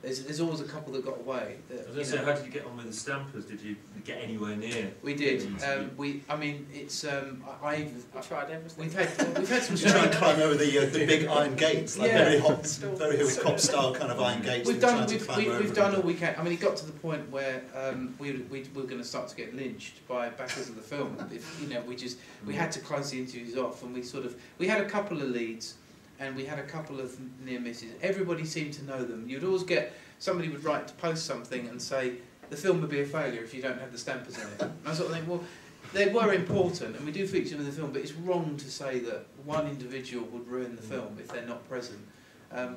there's always a couple that got away. That, I was going to say, how did you get on with the stampers? Did you get anywhere near? We did. I mean, it's I tried everything. We've had some. You try and climb over the big iron gates, like very Hill Cop style kind of iron gates. We've done all we can. I mean, it got to the point where we were going to start to get lynched by backers of the film. If, you know, we had to close the interviews off, and we had a couple of leads. And we had a couple of near misses. Everybody seemed to know them. You'd always get, somebody would write to post something and say, the film would be a failure if you don't have the stampers in it. And I sort of think, well, they were important, and we do feature them in the film, but it's wrong to say that one individual would ruin the film if they're not present.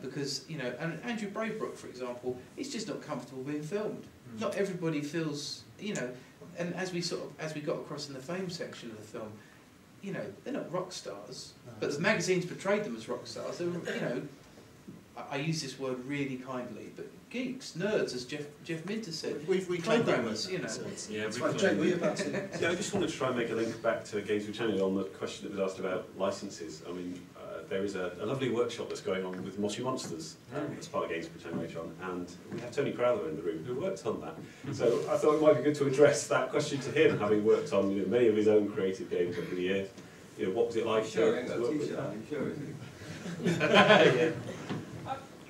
Because, you know, and Andrew Braybrook, for example, he's just not comfortable being filmed. Not everybody feels, you know, and as we got across in the fame section of the film, you know, they're not rock stars, but the magazines portrayed them as rock stars. They were, you know, I use this word really kindly, but geeks, nerds, as Jeff Minter said. We programmers, you know. Yeah, I just wanted to try and make a link back to Games Returning on the question that was asked about licenses. I mean, there is a lovely workshop that's going on with Mossy Monsters as part of Games Returning later on, and we have Tony Crowther in the room who worked on that. So I thought it might be good to address that question to him, having worked on, you know, many of his own creative games over the years. You know, what was it like to work with that? Yeah.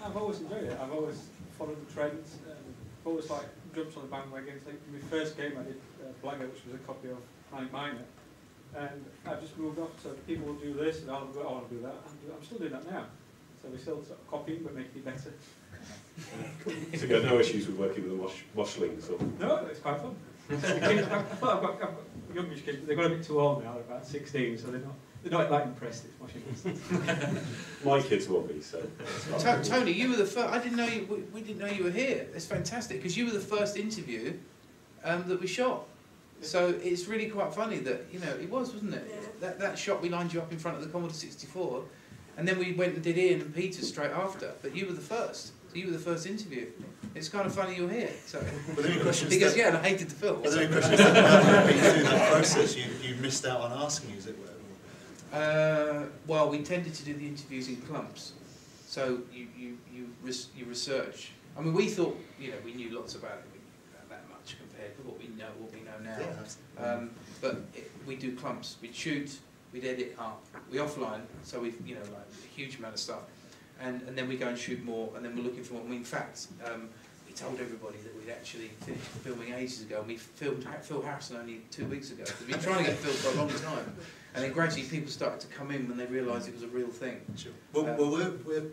I've always enjoyed it. I've always followed the trends. I've always like jumped on the bandwagon. It's like my first game I did, Blagger, which was a copy of Manic Miner, and I've just moved off. So people will do this, and I'll do that. I'm still doing that now. So we're still sort of copying, but making it better. So you have no issues with working with the washlings? Or? No, it's quite fun. I've got youngish kids, but they've got a bit too old now. They're about 16, so they're not that impressed. It's washing. My kids will be, so. Tony, you were the first. I didn't know you. We didn't know you were here. It's fantastic because you were the first interview that we shot. So it's really quite funny that, you know, it was, wasn't it? Yeah. That shot we lined you up in front of the Commodore 64, and then we went and did Ian and Peter straight after. But you were the first. So you were the first interview. It's kind of funny you're here. So because I hated the film. Were there any questions that you've been through that process you missed out on asking, as it were? Well, we tended to do the interviews in clumps. So you research. I mean, we thought, you know, we knew lots about it, that much compared to what we know now. Yeah, but we do clumps. We'd shoot, we'd edit up, we offline. So we, you know, like a huge amount of stuff, and then we go and shoot more, and then we're looking for more. In fact, we told everybody that we'd actually finished filming ages ago, and we filmed Phil Harrison only 2 weeks ago. We've been trying to get filmed for a long time, and then gradually people started to come in when they realised it was a real thing. Sure. Well, we're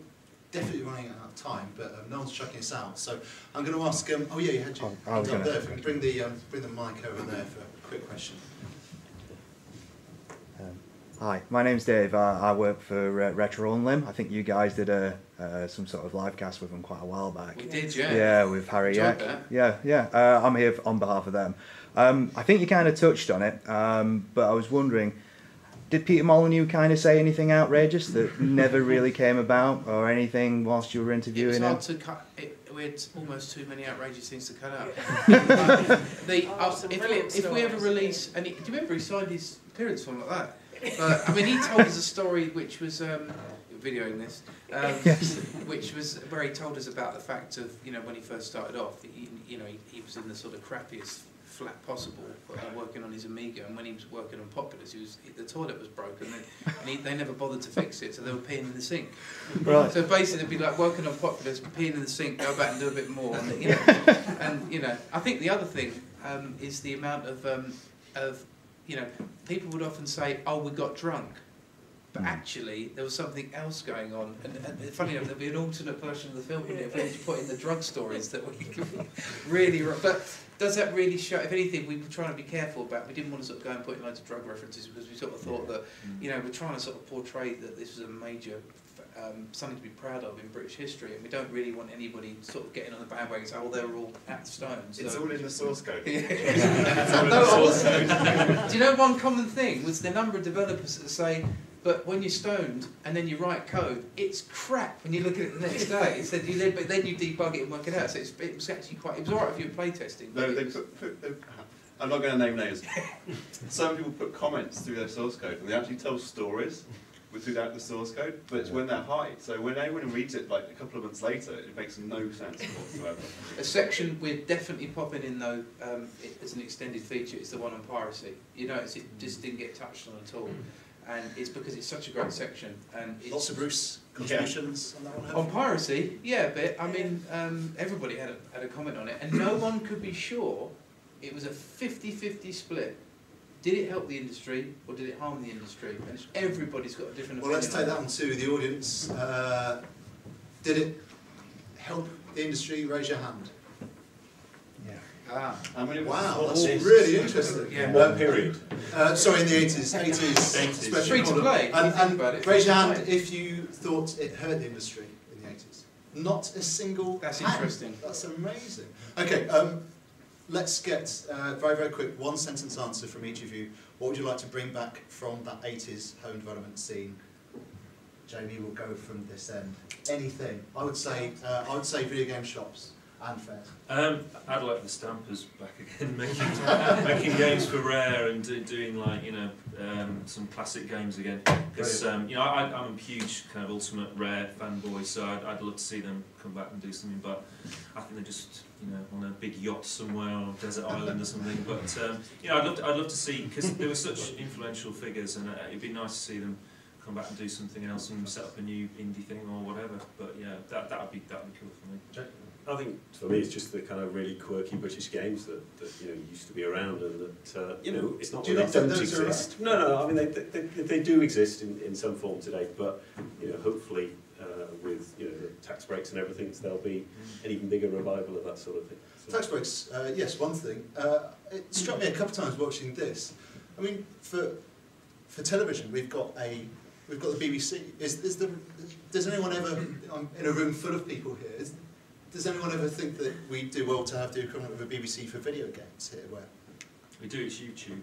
definitely running out of time, but no one's checking us out. So I'm going to ask. Oh yeah, you had your hand up there. If we can bring the mic over there for a quick question. Hi, my name's Dave. I work for Retro on Limb. I think you guys did some sort of live cast with them quite a while back. We did, yeah. Yeah, with Harry Eck. Yeah. I'm here on behalf of them. I think you kind of touched on it, but I was wondering, did Peter Molyneux kind of say anything outrageous that never really came about, or anything whilst you were interviewing him? It was hard to cut. We had almost too many outrageous things to cut out. If we ever release, and do you remember he signed his appearance form like that? But I mean, he told us a story which was videoing this, which was where he told us about the fact of, you know, when he first started off, he was in the sort of crappiest flat possible, working on his Amiga, and when he was working on Populous, the toilet was broken, and they never bothered to fix it, so they were peeing in the sink. Right. So basically, it'd be like working on Populous, peeing in the sink, go back and do a bit more, and you know, I think the other thing is the amount of you know, people would often say, "Oh, we got drunk," but actually there was something else going on. And funny enough, there'd be an alternate version of the film, wouldn't it, if we put in the drug stories that we could really. But does that really show? If anything, we were trying to be careful about. We didn't want to sort of go and put in loads of drug references because we sort of thought that, you know, we're trying to sort of portray that this was a major. Something to be proud of in British history, and we don't really want anybody sort of getting on the bandwagon and saying, "Oh, they were all at the stones." It's all in the source code. Do you know one common thing was the number of developers that say, "But when you're stoned and then you write code, it's crap when you look at it the next day." It said, but then you debug it and work it out. So it was actually quite. It was alright if you were playtesting. No, I'm not going to name names. Some people put comments through their source code, and they actually tell stories. without the source code, but it's when they're high. So when anyone reads it like a couple of months later, it makes no sense whatsoever. A section we're definitely popping in though, as an extended feature, is the one on piracy. You notice it just didn't get touched on at all, and it's because it's such a great section. And it's Lots of Bruce contributions on that one. on piracy, yeah, but I mean, everybody had a comment on it, and no one could be sure. It was a 50-50 split. Did it help the industry or did it harm the industry? And everybody's got a different opinion. Well, let's take that one to the audience. Did it help the industry? Raise your hand. Ah. Wow, that's really interesting. Yeah. What period? Sorry, in the 80s. 80s. Free to play. And raise your hand if you thought it hurt the industry in the 80s. Not a single That's hand. interesting. That's amazing. Okay, let's get very, very quick one-sentence answer from each of you. What would you like to bring back from that 80s home development scene? Jamie will go from this end. Anything. I would say video game shops and fairs. I'd like the Stampers back again, making games for Rare and doing like some classic games again. Because I'm a huge kind of Ultimate Rare fanboy, so I'd love to see them come back and do something. But I think they're just on a big yacht somewhere on a desert island or something. But I'd love to see, because they were such influential figures, and it'd be nice to see them come back and do something else and set up a new indie thing or whatever. But yeah, that'd be cool for me. I think for me it's just the kind of really quirky British games that used to be around, and that it's not that they don't exist. No, I mean they do exist in some form today, but hopefully with the tax breaks and everything, there'll be an even bigger revival of that sort of thing. So. Tax breaks, yes, one thing. It struck me a couple of times watching this. I mean, for television, we've got the BBC. Does anyone ever? I'm in a room full of people here. Does anyone ever think that we do well to have the equivalent of a BBC for video games here? Where We do, it's YouTube.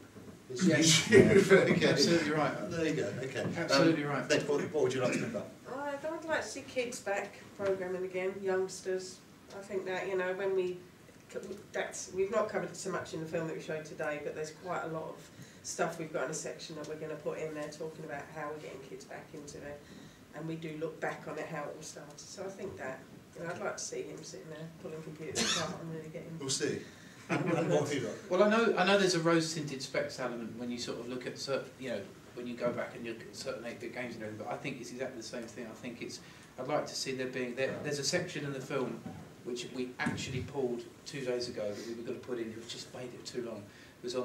it's YouTube. Okay. Absolutely right. There you go. Okay. Absolutely right. Ned, what would you like to think about? I'd like to see kids back programming again, youngsters. I think that when we've not covered it so much in the film that we showed today, but there's quite a lot of stuff we've got in a section that we're going to put in there talking about how we're getting kids back into it, and we do look back on it, how it all started. So I think that I'd like to see him sitting there pulling computers apart and really getting. We'll see. And what have you got? Well, I know there's a rose-tinted specs element when you sort of look at certain, when you go back and you look at certain 8-bit games and everything. But I think it's exactly the same thing. I think I'd like to see there's a section in the film which we actually pulled 2 days ago that we were going to put in. It was just made it too long. It was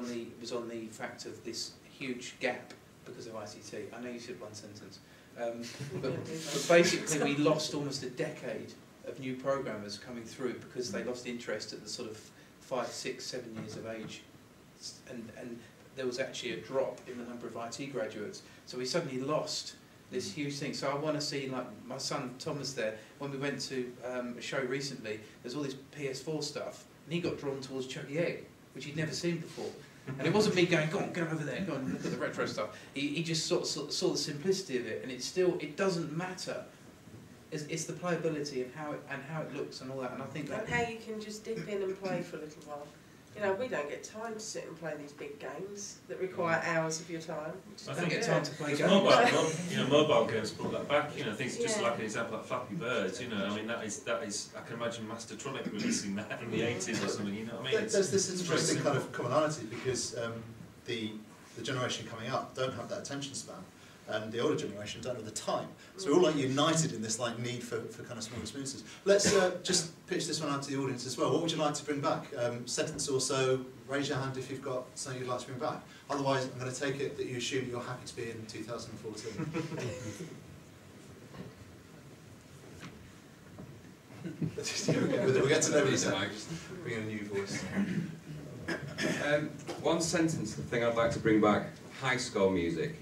on the fact of this huge gap because of ICT. I know you said one sentence, but basically we lost almost a decade of new programmers coming through because they lost interest at the sort of 5, 6, 7 years of age, and there was actually a drop in the number of IT graduates. So we suddenly lost this huge thing. So I want to see, like my son Thomas there, when we went to a show recently, there's all this PS4 stuff, and he got drawn towards Chucky Egg, which he'd never seen before. And it wasn't me going, go over there, go and look at the retro stuff. He just sort of saw the simplicity of it, and it doesn't matter. It's the playability and how it looks and all that. And I think that. And how you can just dip in and play for a little while. We don't get time to sit and play these big games that require hours of your time. I don't get time to play games. Mobile games brought that back. Things just like an example like Flappy Birds. I mean that is. I can imagine Mastertronic releasing that in the 80s or something. You know what I mean? There's this interesting kind of commonality because the generation coming up don't have that attention span, and the older generation don't have the time. So we're all like united in this need for kind of small experiences. Let's just pitch this one out to the audience as well. What would you like to bring back? Sentence or so. Raise your hand if you've got something you'd like to bring back. Otherwise, I'm going to take it that you assume you're happy to be in 2014. We'll get to know you. Bring in a new voice. One sentence, the thing I'd like to bring back: high score music.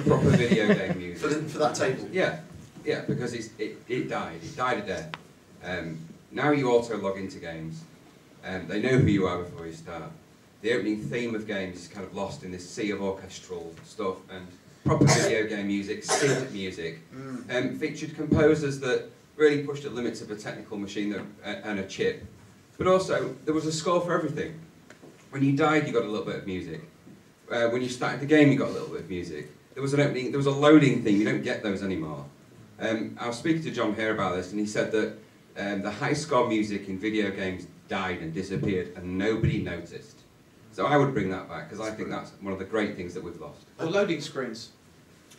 Proper video game music. For that table? Yeah, because it died a death. Now you auto log into games. They know who you are before you start. The opening theme of games is kind of lost in this sea of orchestral stuff, and proper video game music, synth music, featured composers that really pushed the limits of a technical machine and a chip. But also, there was a score for everything. When you died, you got a little bit of music. When you started the game, you got a little bit of music. there was an opening, there was a loading theme. You don't get those anymore. I was speaking to John here about this, and he said that the high score music in video games died and disappeared, and nobody noticed. So I would bring that back, because I think that's one of the great things that we've lost. Or loading screens.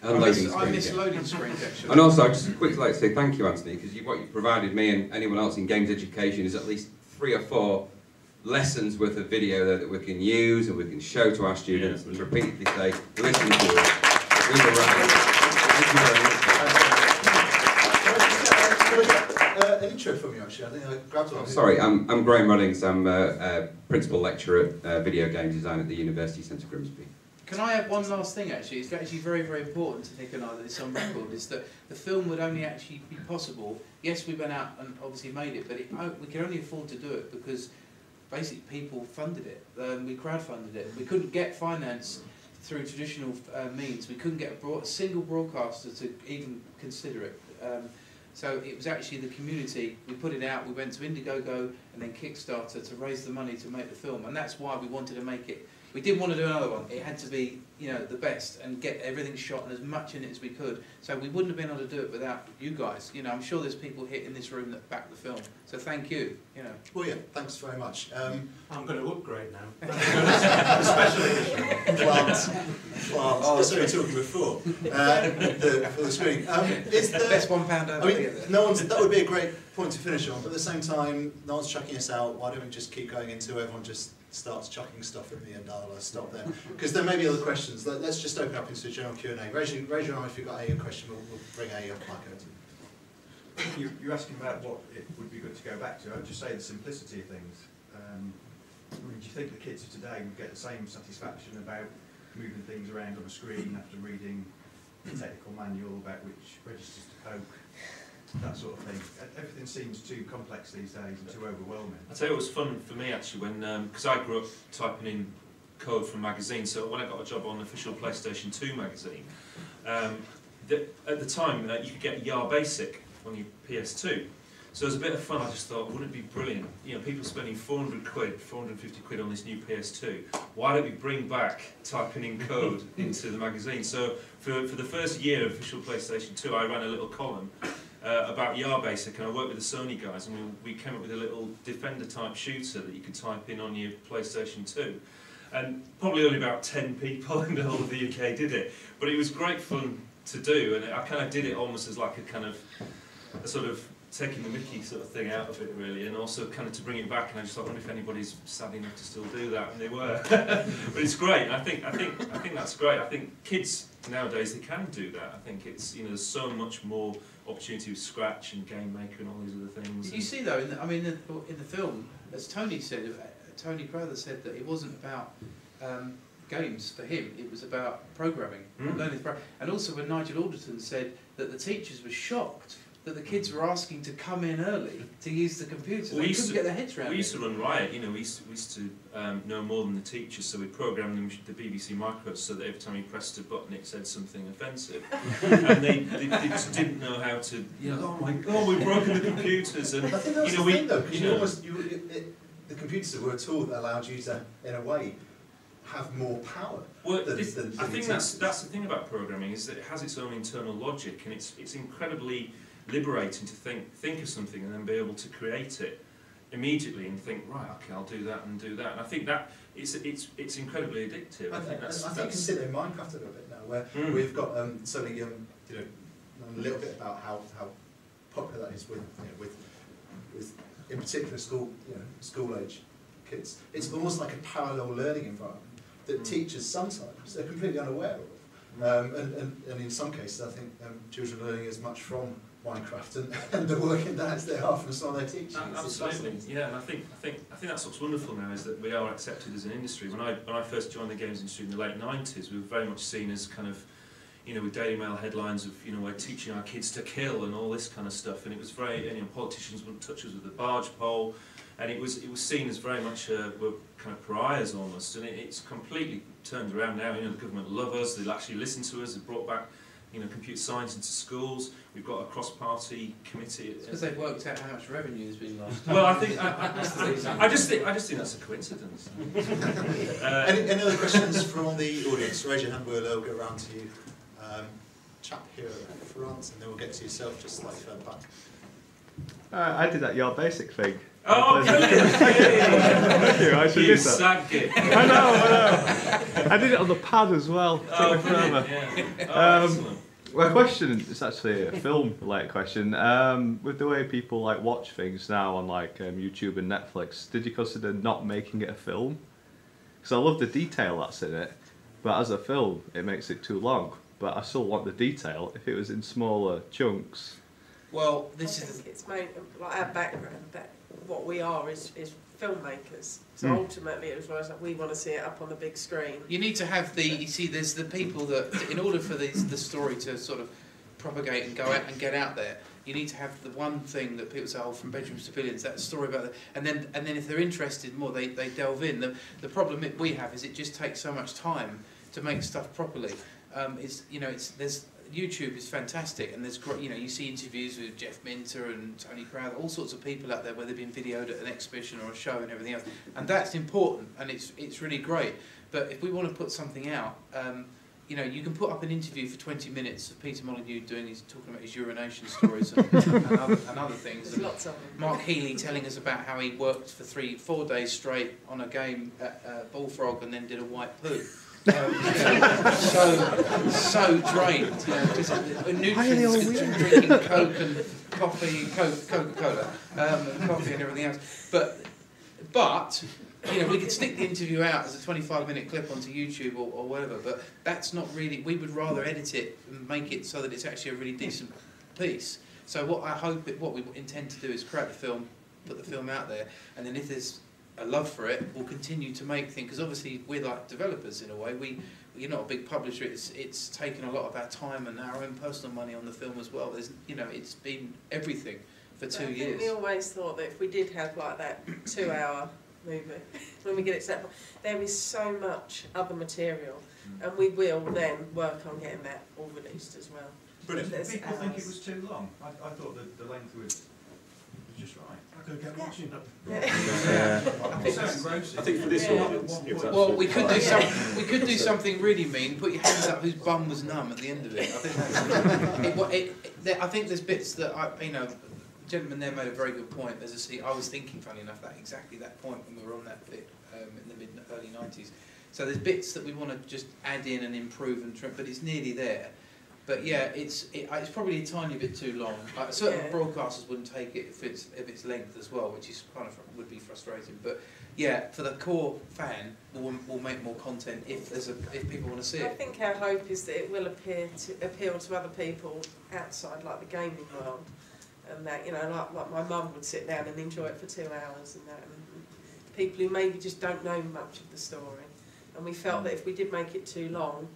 And loading screens, I miss loading screens, actually. And also, I'd just quickly like to say thank you, Anthony, because what you've provided me and anyone else in games education is at least 3 or 4 lessons worth of video there that we can use and we can show to our students and repeatedly say, listen to us. We were right. Thank you very much. An intro from you, actually. I think I grabbed one. Sorry, I'm Graham Ruddings. I'm a principal lecturer at video game design at the University Centre Grimsby. Can I add one last thing, actually? It's actually very, very important to Nick and I that it's on record, is that the film would only actually be possible. Yes, we went out and obviously made it, but we could only afford to do it because basically people funded it. We crowdfunded it. We couldn't get finance through traditional means. We couldn't get a single broadcaster to even consider it. So it was actually the community. We put it out, we went to Indiegogo and then Kickstarter to raise the money to make the film, and that's why we wanted to make it. We didn't want to do another one. It had to be, you know, the best and get everything shot and as much in it as we could. So we wouldn't have been able to do it without you guys. You know, I'm sure there's people here in this room that back the film. So thank you. You know. Well, yeah, thanks very much. I'm going to upgrade now. Special edition. Plants. Oh, that's what we were talking before. For the screening. Is the best £1 over. I mean, that would be a great point to finish on. But at the same time, no one's chucking us out. Why don't we just keep going into everyone just starts chucking stuff at me and I'll stop there. Because there may be other questions. Let's just open up into a general Q&A. Raise your arm if you've got a question. We'll bring a mic over to you. You're asking about what it would be good to go back to. I would just say the simplicity of things. I mean, do you think the kids of today would get the same satisfaction about moving things around on a screen after reading the technical manual about which registers to poke? That sort of thing. Everything seems too complex these days and too overwhelming. I'll tell you what was fun for me actually when, because I grew up typing in code from magazines, so when I got a job on the official PlayStation 2 magazine, at the time you could get YAR Basic on your PS2. So it was a bit of fun. I just thought, wouldn't it be brilliant? You know, people spending 400 quid, 450 quid on this new PS2. Why don't we bring back typing in code into the magazine? So for the first year of official PlayStation 2, I ran a little column about YAR Basic, and I worked with the Sony guys, and we came up with a little Defender-type shooter that you could type in on your PlayStation 2. And probably only about 10 people in the whole of the UK did it, but it was great fun to do, and I kind of did it almost as like a sort of taking the mickey sort of thing out of it really, and also kind of to bring it back, and I just thought, I wonder if anybody's sad enough to still do that, and they were. But it's great. I think that's great. I think kids nowadays, they can do that. I think it's, you know, there's so much more opportunity with Scratch and Game Maker and all these other things. You see though, in the film, as Tony said, Tony Crowther said that it wasn't about games for him, it was about programming, learning to program. And also when Nigel Alderton said that the teachers were shocked that the kids were asking to come in early to use the computer. They couldn't get their heads around it. We used to run riot, you know, we used to know more than the teachers, so we programmed them the BBC micros so that every time you pressed a button it said something offensive. And they just didn't know how to, you know, oh my god, we've broken the computers. And, I think that was the thing though, because the computers were a tool that allowed you to, in a way, have more power. Well, I think that's the thing about programming, is that it has its own internal logic, and it's incredibly liberating to think of something and then be able to create it immediately and think, right, okay, I'll do that and do that. And I think that it's incredibly addictive. I think you can see it in Minecraft a little bit now, where we've got so many, you know, a little bit about how popular that is with, you know, with in particular school age kids. It's almost like a parallel learning environment that teachers sometimes are completely unaware of. And in some cases, I think children are learning as much from Minecraft and the working that they are from some of their teachers. Absolutely, yeah. And I think that's what's wonderful now, is that we are accepted as an industry. When I first joined the games industry in the late 90s, we were very much seen as kind of, you know, with Daily Mail headlines of, you know, we're teaching our kids to kill and all this kind of stuff, and it was very, you know, politicians wouldn't touch us with the barge pole, and it was seen as very much we're kind of pariahs almost, and it's completely turned around now. You know, the government love us, they'll actually listen to us, they've brought back, you know, computer science into schools. We've got a cross-party committee. It's because they've worked out how much revenue has been lost. Well, I just think that's a coincidence. Any other questions from the audience? Raise your hand, we'll go around to you. Chap here at the front, and then we'll get to yourself just slightly further back. I did that Your Basic thing. Oh, brilliant! Thank you, I should do that. Sad gig. I know. I did it on the pad as well. It took me forever. Yeah. Excellent. My question is actually a film-related question. With the way people like watch things now on like YouTube and Netflix, did you consider not making it a film? Because I love the detail that's in it, but as a film, it makes it too long. But I still want the detail if it was in smaller chunks. Well, I think it's made, like our background, that what we are is filmmakers. So ultimately, as well as like, we want to see it up on the big screen. You need to have the, you see, there's the people that, in order for the story to sort of propagate and go out and get out there, you need to have the one thing that people say, oh, from bedrooms to billions, that story about that, and then if they're interested more, they delve in. The problem that we have is it just takes so much time to make stuff properly. YouTube is fantastic, and there's great, you see interviews with Jeff Minter and Tony Crowther, all sorts of people out there where they've been videoed at an exhibition or a show and everything else, and that's important and it's really great. But if we want to put something out, you can put up an interview for 20 minutes of Peter Molyneux talking about his urination stories and other things. There's lots of them. Mark Healy telling us about how he worked for 3-4 days straight on a game at Bullfrog and then did a white poo. So drained, just nutrients, drinking Coke and coffee, Coca-Cola, coffee and everything else. But we could stick the interview out as a 25-minute clip onto YouTube or whatever. But that's not really. We would rather edit it and make it so that it's actually a really decent piece. So what we intend to do is create the film, put the film out there, and then if there's a love for it, we'll continue to make things, because obviously we're like developers in a way. We're not a big publisher. It's taken a lot of our time and our own personal money on the film as well. It's been everything for 2 years. I think we always thought that if we did have like that 2-hour movie, when we get it set up, there is so much other material, and we will then work on getting that all released as well. Brilliant. People think it was too long. I thought that the length was just right. I could get watching I think for this audience, well, we could do something really mean. Put your hands up whose bum was numb at the end of it. I think there's bits that the gentleman there made a very good point. I was thinking, funny enough, exactly that point when we were on that bit in the early 90s. So there's bits that we want to just add in and improve and trim, but it's nearly there. But yeah, it's probably a tiny bit too long. Certain broadcasters wouldn't take it if it's length as well, which is would be frustrating. But yeah, for the core fan, we'll make more content if people want to see it. I think our hope is that it will appeal to other people outside, like the gaming world, and that like my mum would sit down and enjoy it for 2 hours, and people who maybe just don't know much of the story. And we felt that if we did make it too long,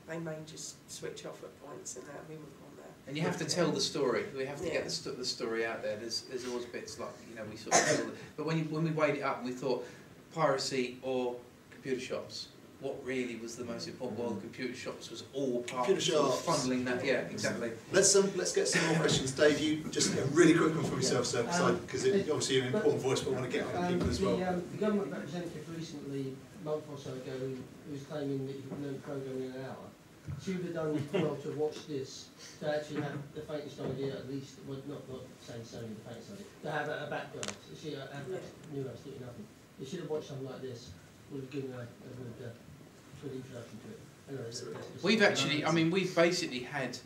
they may just switch off at points, and we wouldn't want that. And you have to tell the story. We have to get the story out there. There's always bits like we sort of feel it. But when we weighed it up, and we thought piracy or computer shops. What really was the most important? Well, computer shops was all part of funneling that. Yeah, exactly. Let's get some more questions, Dave. You just a really quick one from yourself, sir, because obviously you're an important voice, but I want to get other people as well. The government representative recently, a month or so ago, who was claiming that you could learn programming in an hour. She would have done well to watch this, to actually have the faintest idea, at least, well, not saying the faintest idea, to have a background. So she knew absolutely nothing. You should have watched something like this, would have given her a good introduction to it. Anyway, we've basically had,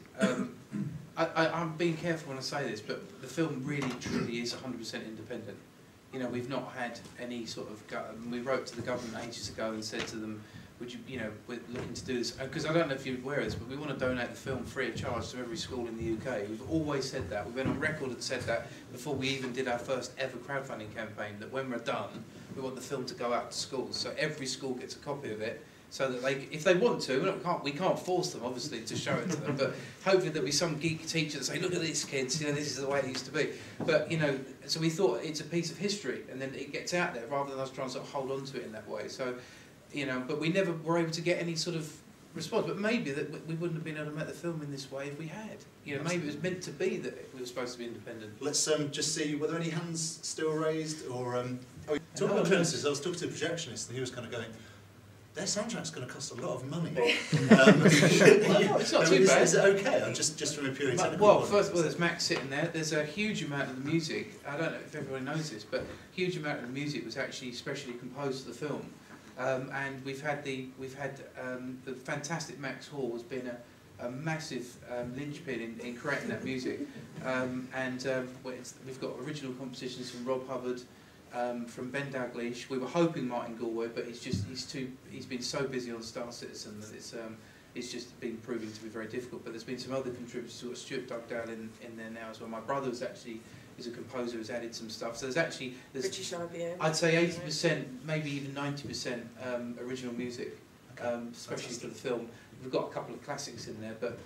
I'm being careful when I say this, but the film really, truly is 100% independent. We've not had any sort of, we wrote to the government ages ago and said to them, would you, we're looking to do this, because I don't know if you're aware of this, but we want to donate the film free of charge to every school in the UK. We've always said that. We've been on record and said that before we even did our first ever crowdfunding campaign, that when we're done, we want the film to go out to schools. So every school gets a copy of it, so that if they want to, we can't force them, obviously, to show it to them, but hopefully there'll be some geek teacher that say, look at this, kids, this is the way it used to be. But, so we thought it's a piece of history, and then it gets out there, rather than us trying to sort of hold on to it in that way. So, but we never were able to get any sort of response. But maybe that we wouldn't have been able to make the film in this way if we had. Maybe it was meant to be that we were supposed to be independent. Let's just see, were there any hands still raised? Or talking about apprentices, I was talking to a projectionist, and he was kind of going, their soundtrack's going to cost a lot of money. It's not too bad. Is it okay? Just from a purely technical well, point. first of all, there's Max sitting there. There's a huge amount of the music. I don't know if everyone knows this, but a huge amount of the music was actually specially composed for the film. And we've had the fantastic Max Hall has been a massive linchpin in creating that music. We've got original compositions from Rob Hubbard, from Ben Dalglish. We were hoping Martin Galway, but he's been so busy on Star Citizen that it's just been proving to be very difficult. But there's been some other contributors, sort of Stuart Dugdale in there now as well. My brother is a composer who's added some stuff. So there's British IBM. I'd say 80%, maybe even 90% original music, especially for the film. We've got a couple of classics in there, but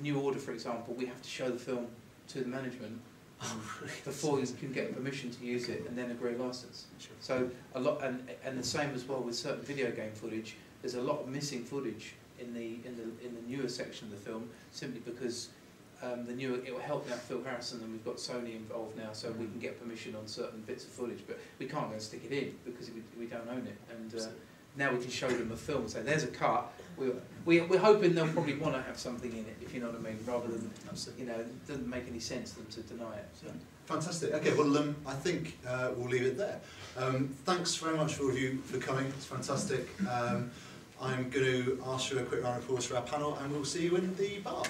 New Order, for example, we have to show the film to the management before you can get permission to use it and then agree a license. So a lot, and the same as well with certain video game footage. There's a lot of missing footage in the newer section of the film, simply because it will help now Phil Harrison, and we've got Sony involved now, so we can get permission on certain bits of footage, but we can't go and stick it in because we don't own it. And now we can show them a film and say, there's a cut. We're hoping they'll probably want to have something in it, if you know what I mean, rather than, it doesn't make any sense to them to deny it. So. Fantastic. Okay, well, I think we'll leave it there. Thanks very much for all of you for coming. It's fantastic. I'm going to ask for a quick round of applause for our panel, and we'll see you in the bar.